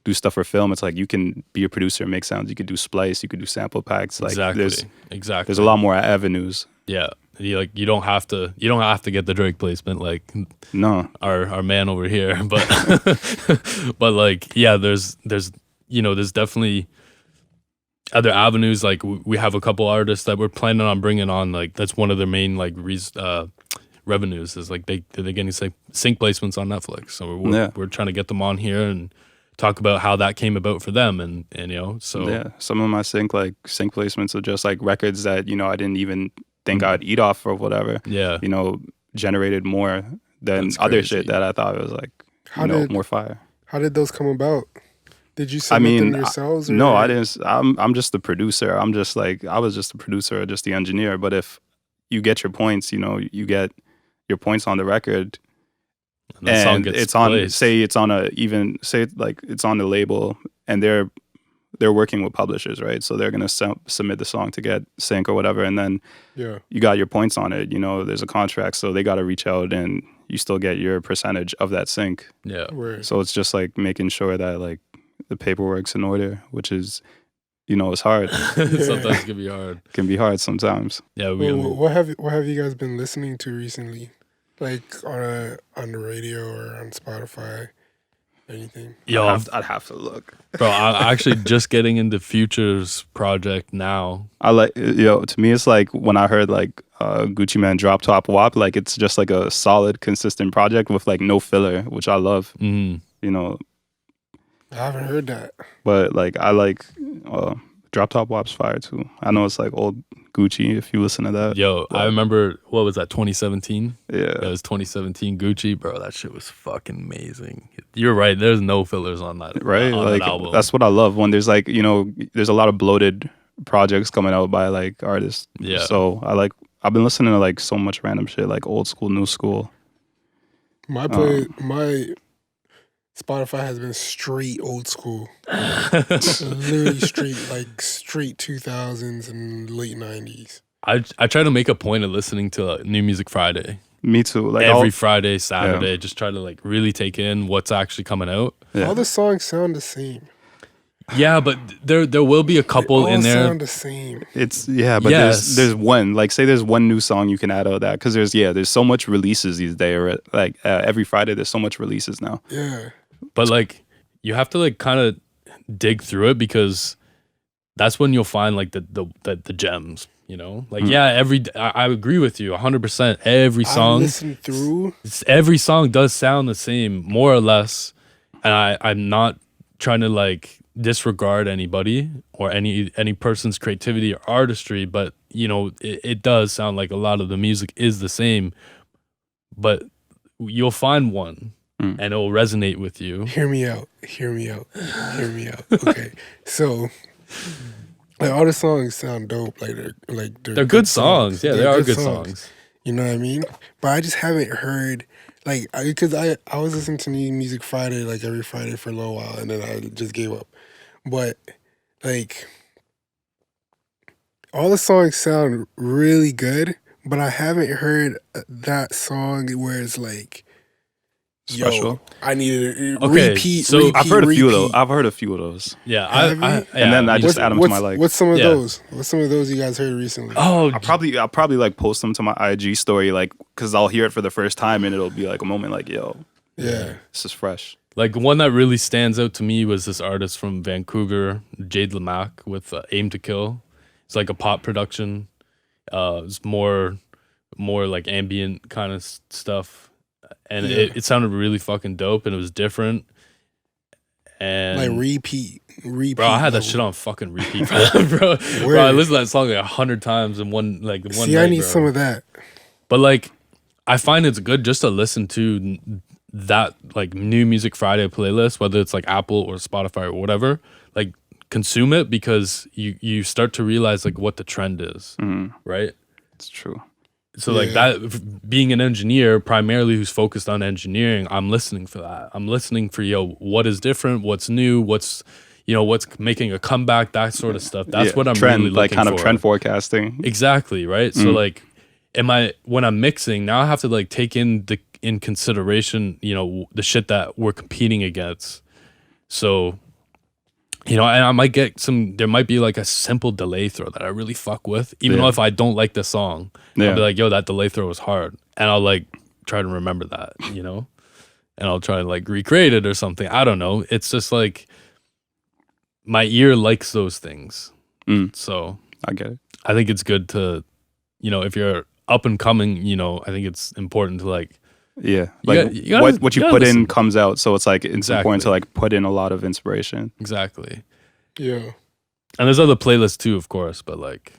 do stuff for film? It's like you can be a producer and make sounds. You could do splice. You could do sample packs. Like there's a lot more avenues. Yeah, you don't have to get the Drake placement like our man over here. But but like there's you know there's definitely other avenues. Like we have a couple artists that we're planning on bringing on. Like that's one of their main like revenues is like they're getting sync placements on Netflix. So we're trying to get them on here and talk about how that came about for them and you know, so some of my sync placements are just like records that, you know, I didn't even think I'd eat off or whatever. Yeah. You know, generated more than other shit that I thought was like more fire. How did those come about? Did you submit them yourselves? No, I didn't. I'm just the producer. I was just the producer or just the engineer. But if you get your points, you know, you get your points on the record. And it's on it's on the label and they're working with publishers, right? So they're going to submit the song to get sync or whatever, and then you got your points on it, you know, there's a contract, so they got to reach out and you still get your percentage of that sync. So it's just like making sure that like the paperwork's in order, which is, you know, it's hard. Sometimes it can be hard. It can be hard sometimes. What have you guys been listening to recently? Like on the radio or on Spotify, anything? Yo, I'd have to look. Bro, I'm actually just getting into Future's project now. To me, it's like when I heard like Gucci Mane Drop Top WAP, like it's just like a solid, consistent project with like no filler, which I love. You know, I haven't heard that. But like I like Drop Top WAP's fire too. I know it's like old Gucci if you listen to that. Yo, I remember, what was that, 2017? Yeah. It was 2017 Gucci. Bro, that shit was fucking amazing. You're right, there's no fillers on that. Right? On like that album. That's what I love when there's like, you know, there's a lot of bloated projects coming out by like artists. Yeah. So I've been listening to like so much random shit, like old school, new school. Spotify has been straight old school. Literally straight 2000s and late 90s. I try to make a point of listening to New Music Friday. Me too. Like every Friday, Saturday, just try to like really take in what's actually coming out. Yeah. All the songs sound the same. Yeah, but there will be a couple in there. All sound the same. It's but there's one, like, say there's one new song you can add out of that, because there's so much releases these days. Like every Friday there's so much releases now. Yeah. But like you have to like kind of dig through it, because that's when you'll find like the gems, you know? Like I agree with you 100%. Every song I listen through. Every song does sound the same, more or less. And I'm not trying to like disregard anybody or any person's creativity or artistry, but you know, it does sound like a lot of the music is the same, but you'll find one and it will resonate with you. Hear me out. Okay, so like all the songs sound dope. They're good songs. Yeah, they are good songs. You know what I mean? But I just haven't heard, like, because I was listening to New Music Friday like every Friday for a little while, and then I just gave up. But like all the songs sound really good, but I haven't heard that song where it's like, special. I need to repeat. So I've heard a few of those. I've heard a few of those. Yeah, and then I just add them to my like. What's some of those? What's some of those you guys heard recently? Oh, I'll probably like post them to my IG story, like, because I'll hear it for the first time and it'll be like a moment like, yo, this is fresh. Like one that really stands out to me was this artist from Vancouver, Jade Lamac, with Aim to Kill. It's like a pop production. It's more like ambient kind of stuff. And it sounded really fucking dope, and it was different. And like repeat. Bro, I had that shit on fucking repeat, bro. Bro, I listened to that song like 100 times in one night. I need some of that. But like, I find it's good just to listen to that like New Music Friday playlist, whether it's like Apple or Spotify or whatever. Like, consume it, because you start to realize like what the trend is, right? It's true. So like that, being an engineer primarily who's focused on engineering, I'm listening for that. I'm listening for, what is different, what's new, what's making a comeback, that sort of stuff. That's what I'm really looking like kind for. of trend forecasting. Exactly, right? So like, when I'm mixing, now I have to like take in consideration, the shit that we're competing against. So, and I might get there might be like a simple delay throw that I really fuck with, even though if I don't like the song, I'll be like, yo, that delay throw was hard. And I'll like try to remember that, and I'll try to like recreate it or something. I don't know. It's just like my ear likes those things. So I get it. I think it's good to, if you're up and coming, I think it's important to like, what you put in comes out, so it's like it's important to like put in a lot of inspiration. Exactly. Yeah. And there's other playlists too, of course, but like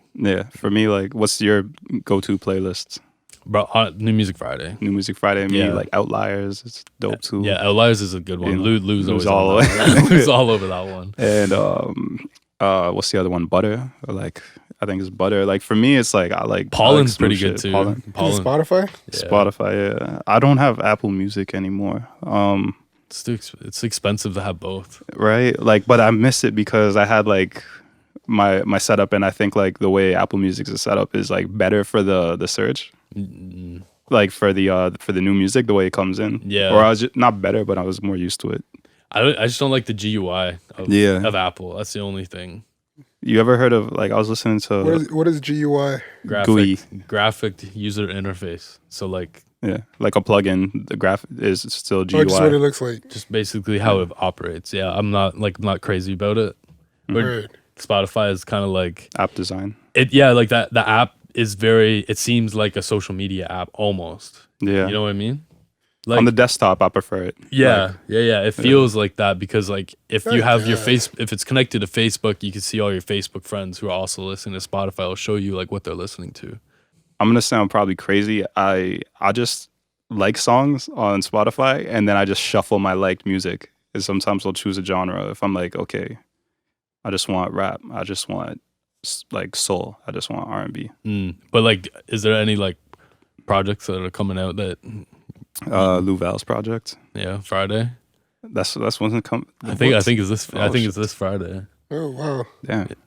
for me, like, what's your go-to playlist? Bro, New Music Friday. New Music Friday. Me, like Outliers, it's dope too. Yeah, Outliers is a good one. Lou's always all over that one. And what's the other one? Butter. I think it's Butter. Like, for me, it's like I like Pollen's pretty good too. Pollen. Spotify? Yeah. Spotify, yeah. I don't have Apple Music anymore. It's expensive to have both. Right? Like, but I miss it because I had like my setup, and I think like the way Apple Music is set up is like better for the search. Like for the new music, the way it comes in. Yeah. Or I was just, not better, but I was more used to it. I just don't like the GUI of Apple. That's the only thing. You ever heard of, like, I was listening to... What is GUI? Graphic user interface. So, like... Yeah, like a plugin. The graph is still GUI. Just what it looks like. Just basically how it operates. Yeah, I'm not crazy about it. But Spotify is kind of like... App design. Like that. The app is it seems like a social media app almost. Yeah. You know what I mean? Like, on the desktop, I prefer it. Yeah, It feels like that because, like, if you have if it's connected to Facebook, you can see all your Facebook friends who are also listening to Spotify. It'll show you like what they're listening to. I'm gonna sound probably crazy. I just like songs on Spotify, and then I just shuffle my liked music. And sometimes I'll choose a genre if I'm like, okay, I just want rap. I just want like soul. I just want R&B. But like, is there any like projects that are coming out that? Lou Val's project. Yeah, Friday. That's when it come. I think it's this. I think it's this Friday. Oh wow!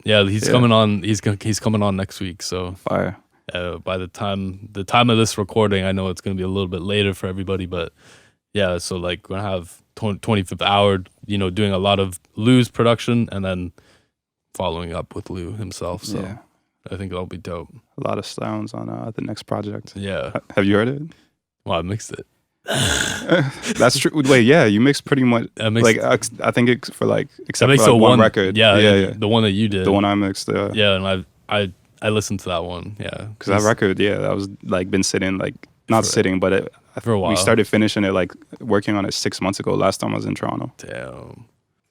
Yeah, he's coming on. He's coming on next week. So Fire. By the time of this recording, I know it's gonna be a little bit later for everybody, but yeah. So like we're gonna have 25th hour. Doing a lot of Lou's production and then following up with Lou himself. So I think that'll be dope. A lot of sounds on the next project. Yeah. Have you heard it? Well, I mixed it. That's true. Wait, yeah, you mixed pretty much. I think it's for like except for like one record. Yeah. The one that you did. The one I mixed. Yeah, and I listened to that one. Yeah, because that record, that was like been sitting like not sitting, but for a while. We started finishing it like working on it 6 months ago. Last time I was in Toronto. Damn.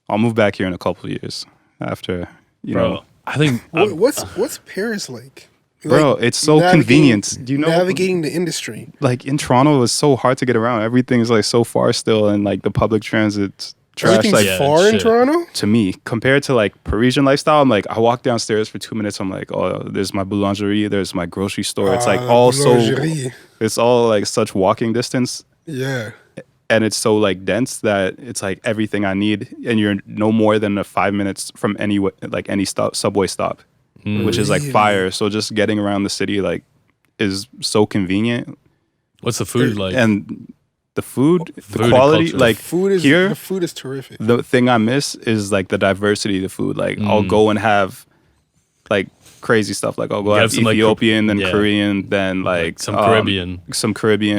I'll move back here in a couple of years after you know. I think what's Paris like? Bro, it's so convenient. Do you know navigating the industry? Like in Toronto, it's so hard to get around. Everything's like so far still, and like the public transit's trash. Everything's far in Toronto. To me, compared to like Parisian lifestyle, I'm like I walk downstairs for 2 minutes. I'm like, oh, there's my boulangerie, there's my grocery store. It's like all it's all like such walking distance. Yeah. And it's so like dense that it's like everything I need, and you're no more than 5 minutes from any subway stop. Which is like fire. So just getting around the city like is so convenient. What's the food like? And the food the quality, like the food is terrific. The thing I miss is like the diversity of the food. Like I'll go and have like crazy stuff. Like I'll go have some Ethiopian, then Korean, then like some Caribbean,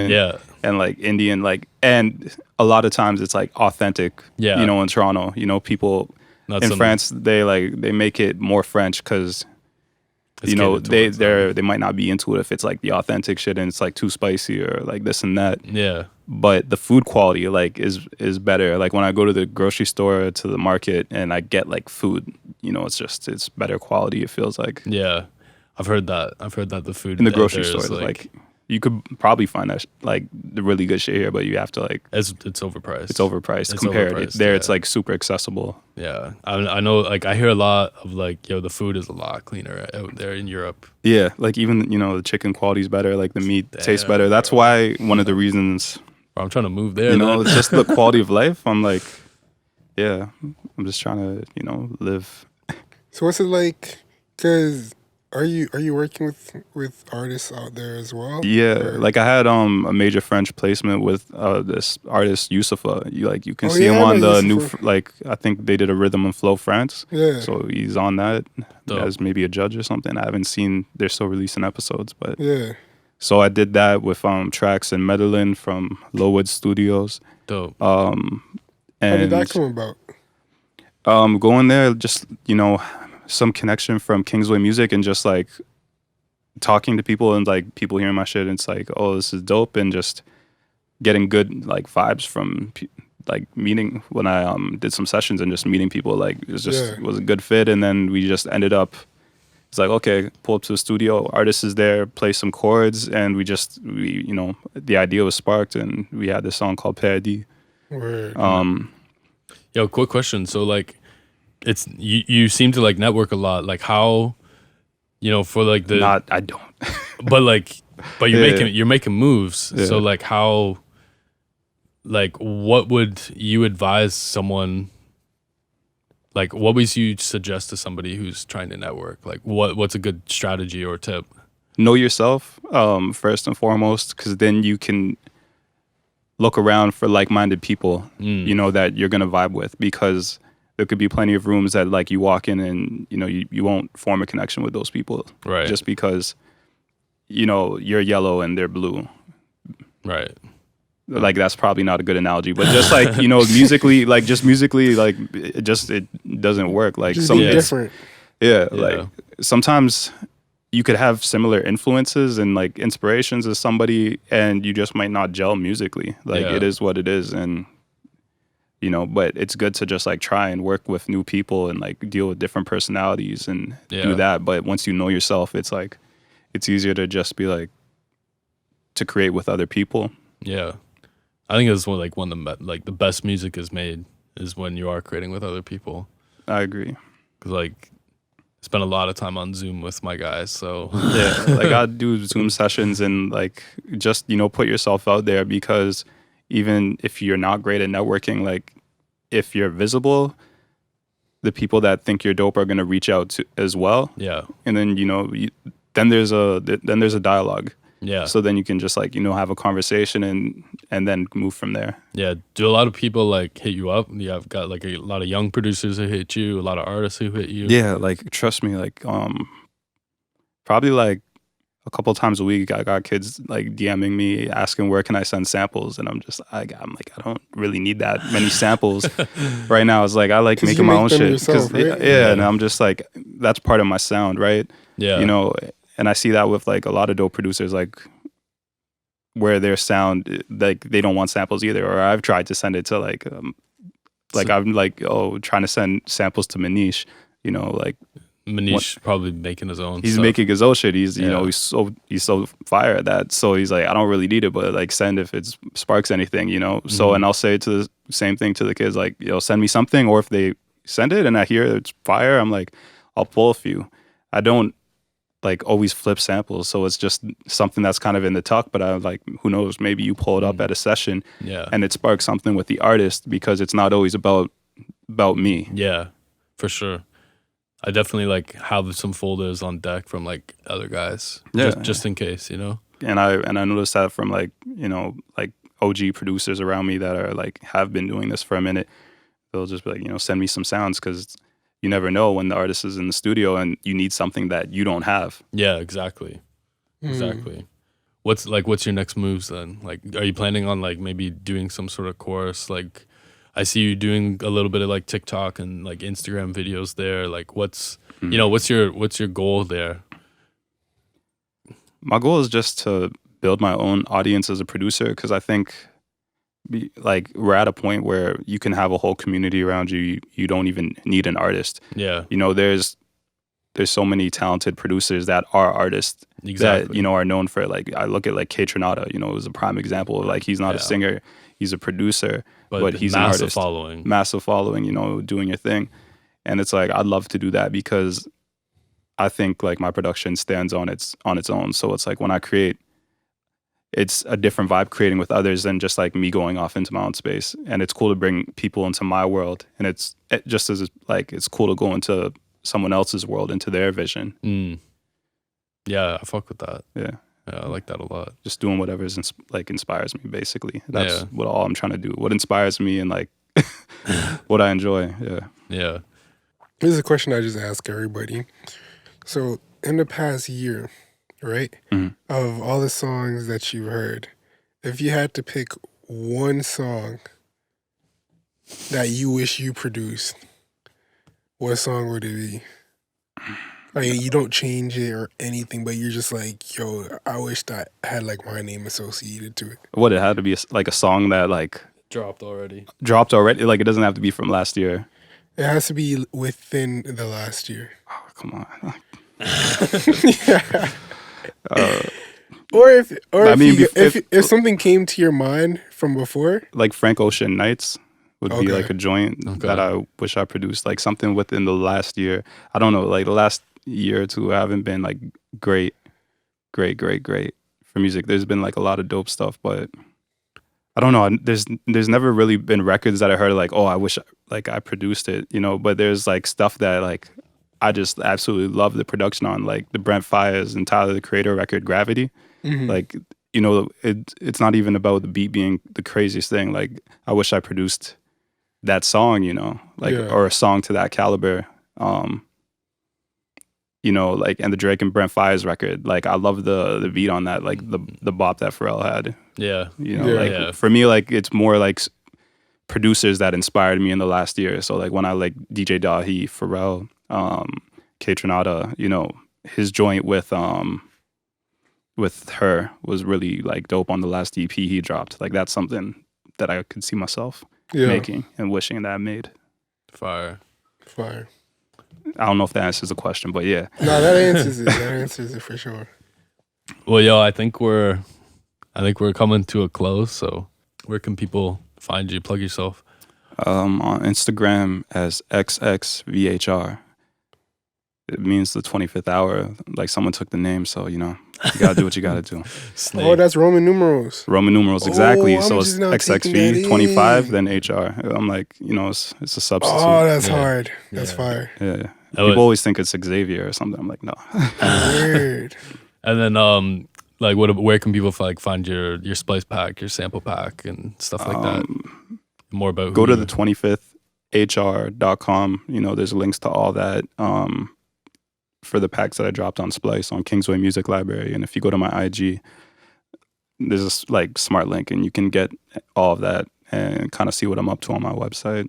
yeah, and like Indian, like, and a lot of times it's like authentic. Yeah, in Toronto, people in France they make it more French because. They might not be into it if it's like the authentic shit and it's like too spicy or like this and that. Yeah. But the food quality like is better. Like when I go to the grocery store, to the market, and I get like food, it's better quality. It feels like. Yeah, I've heard that. The food in the grocery store is like you could probably find that like the really good shit here, but you have to like it's overpriced. It's overpriced compared. It's like super accessible. Yeah, I know. Like I hear a lot of like, the food is a lot cleaner out there in Europe. Yeah, like even the chicken quality is better. Like the meat tastes better. That's why one of the reasons. I'm trying to move there. It's just the quality of life. I'm like, yeah, I'm just trying to live. So what's it like? Because. Are you working with artists out there as well? Yeah, like I had a major French placement with this artist Youssoufa. You can see him on the new I think they did a Rhythm and Flow France. Yeah. So he's on that as maybe a judge or something. I haven't seen. They're still releasing episodes, but yeah. So I did that with tracks in Medellin from Lowood Studios. Dope. And how did that come about? Going there, just some connection from Kingsway Music and just like talking to people and like people hearing my shit and it's like, oh, this is dope, and just getting good like vibes from like meeting when I did some sessions and just meeting people. Like it was a good fit, and then we just ended up. It's like, okay, pull up to the studio, artist is there, play some chords, and we the idea was sparked, and we had this song called Perdi. Yo, quick question. So like. It's you seem to like network a lot. Like how, for like the I don't. but you're making moves. Yeah. So like how, like what would you advise someone? Like what would you suggest to somebody who's trying to network? Like what's a good strategy or tip? Know yourself first and foremost, because then you can look around for like-minded people. That you're gonna vibe with, because. There could be plenty of rooms that like you walk in and you won't form a connection with those people, right? Just because you're yellow and they're blue, right? Like that's probably not a good analogy, but just like musically, like it doesn't work. Like something different. Yeah, like sometimes you could have similar influences and like inspirations as somebody, and you just might not gel musically. Like it is what it is, and. But it's good to just like try and work with new people and like deal with different personalities and do that. But once you know yourself, it's like, it's easier to just be like, to create with other people. Yeah. I think it's when the best music is made is when you are creating with other people. I agree. Cause like, I spend a lot of time on Zoom with my guys. So yeah, like I do Zoom sessions and like, just, put yourself out there, because even if you're not great at networking, like if you're visible, the people that think you're dope are going to reach out to as well. Yeah. And then, then there's a dialogue. Yeah. So then you can just like, have a conversation and then move from there. Yeah. Do a lot of people like hit you up? You have got like a lot of young producers who hit you, a lot of artists who hit you. Yeah, like trust me, like probably like a couple times a week I got kids like DMing me asking where can I send samples, and I'm like I don't really need that many samples right now. It's like I like making my own shit yourself, right? yeah, and I'm just like that's part of my sound, right? Yeah. And I see that with like a lot of dope producers, like where their sound like they don't want samples either, or I've tried to send it to like I'm like trying to send samples to Manish, like Manish probably making his own. He's stuff. making his own shit. He's he's so fire at that. So he's like, I don't really need it, but like send if it sparks anything, So and I'll say to the same thing to the kids, like, send me something, or if they send it and I hear it's fire, I'm like, I'll pull a few. I don't like always flip samples, so it's just something that's kind of in the tuck. But I'm like, who knows? Maybe you pull it up at a session, and it sparks something with the artist, because it's not always about me. Yeah, for sure. I definitely like have some folders on deck from like other guys, just in case, And I noticed that from like like OG producers around me that are like have been doing this for a minute. They'll just be like, send me some sounds, because you never know when the artist is in the studio and you need something that you don't have. Yeah, exactly. Exactly. What's your next moves then? Like, are you planning on like maybe doing some sort of course? Like, I see you doing a little bit of like TikTok and like Instagram videos there. Like, what's your goal there? My goal is just to build my own audience as a producer, because I think like we're at a point where you can have a whole community around you. You don't even need an artist. Yeah. There's so many talented producers that are artists that, are known for, like, I look at like K Tronada, it was a prime example of like, he's not a singer, he's a producer, but he's an artist. Massive following, doing your thing. And it's like, I'd love to do that, because I think like my production stands on its own. So it's like when I create, it's a different vibe creating with others than just like me going off into my own space. And it's cool to bring people into my world. And it just as like, it's cool to go into someone else's world, into their vision. Yeah, I fuck with that. Yeah, I like that a lot. Just doing whatever inspires me, basically. That's what all I'm trying to do. What inspires me and like what I enjoy. Yeah. This is a question I just ask everybody. So in the past year, right, of all the songs that you've heard, if you had to pick one song that you wish you produced, what song would it be? Like, you don't change it or anything, but you're just like, yo, I wish that had like my name associated to it. What, it had to be like a song that like dropped already? Like, it doesn't have to be from last year. It has to be within the last year. Oh, come on. Yeah. Or if something came to your mind from before, like Frank Ocean Nights would be like a joint that I wish I produced, like something within the last year. I don't know, like the last year or two, I haven't been like great for music. There's been like a lot of dope stuff, but I don't know. There's never really been records that I heard like, oh, I wish like I produced it, but there's like stuff that like I just absolutely love the production on, like the Brent Faiyaz and Tyler the Creator record Gravity. Like, it's not even about the beat being the craziest thing. Like, I wish I produced that song, or a song to that caliber. Like, and the Drake and Brent Faiyaz record, like I love the beat on that, like the bop that Pharrell had. Yeah. For me, like it's more like producers that inspired me in the last year. So like when I like DJ Dahi, Pharrell, K Tronada, his joint with her was really like dope on the last EP he dropped. Like that's something that I could see myself making and wishing that I made. Fire. I don't know if that answers the question, but yeah. No, that answers it. That answers it for sure. Well, yo, I think we're coming to a close. So where can people find you? Plug yourself. On Instagram as XXVHR. It means the 25th hour. Like someone took the name, so You gotta do what you gotta do. Snake. Oh, that's Roman numerals. Roman numerals, exactly. I'm So it's just now taking that XXV in. 25, then HR. I'm like, it's a substitute. Oh, that's Yeah. hard. That's Yeah. fire. Yeah. Oh, People always think it's Xavier or something. I'm like, no. Weird. And then like where can people find your Splice pack, your sample pack and stuff like that? More about Go who to the 25hr.com. There's links to all that for the packs that I dropped on Splice on Kingsway Music Library. And if you go to my IG, there's a smart link and you can get all of that and kind of see what I'm up to on my website.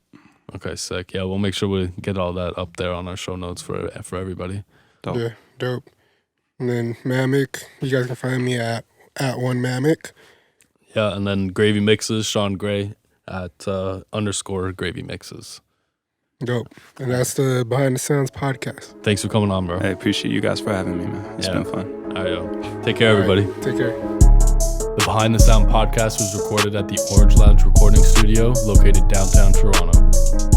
Okay, sick. Yeah, we'll make sure we get all that up there on our show notes for everybody. Dope. Yeah, dope. And then Mamic, you guys can find me at one Mamic. Yeah, and then Gravy Mixes, Sean Gray at _ Gravy Mixes. Dope. And that's the Behind the Sounds podcast. Thanks for coming on, bro. I appreciate you guys for having me, man. It's been fun. All right, yo. Take care, everybody. All right, take care. The Behind the Sound podcast was recorded at the Orange Lounge Recording Studio located downtown Toronto.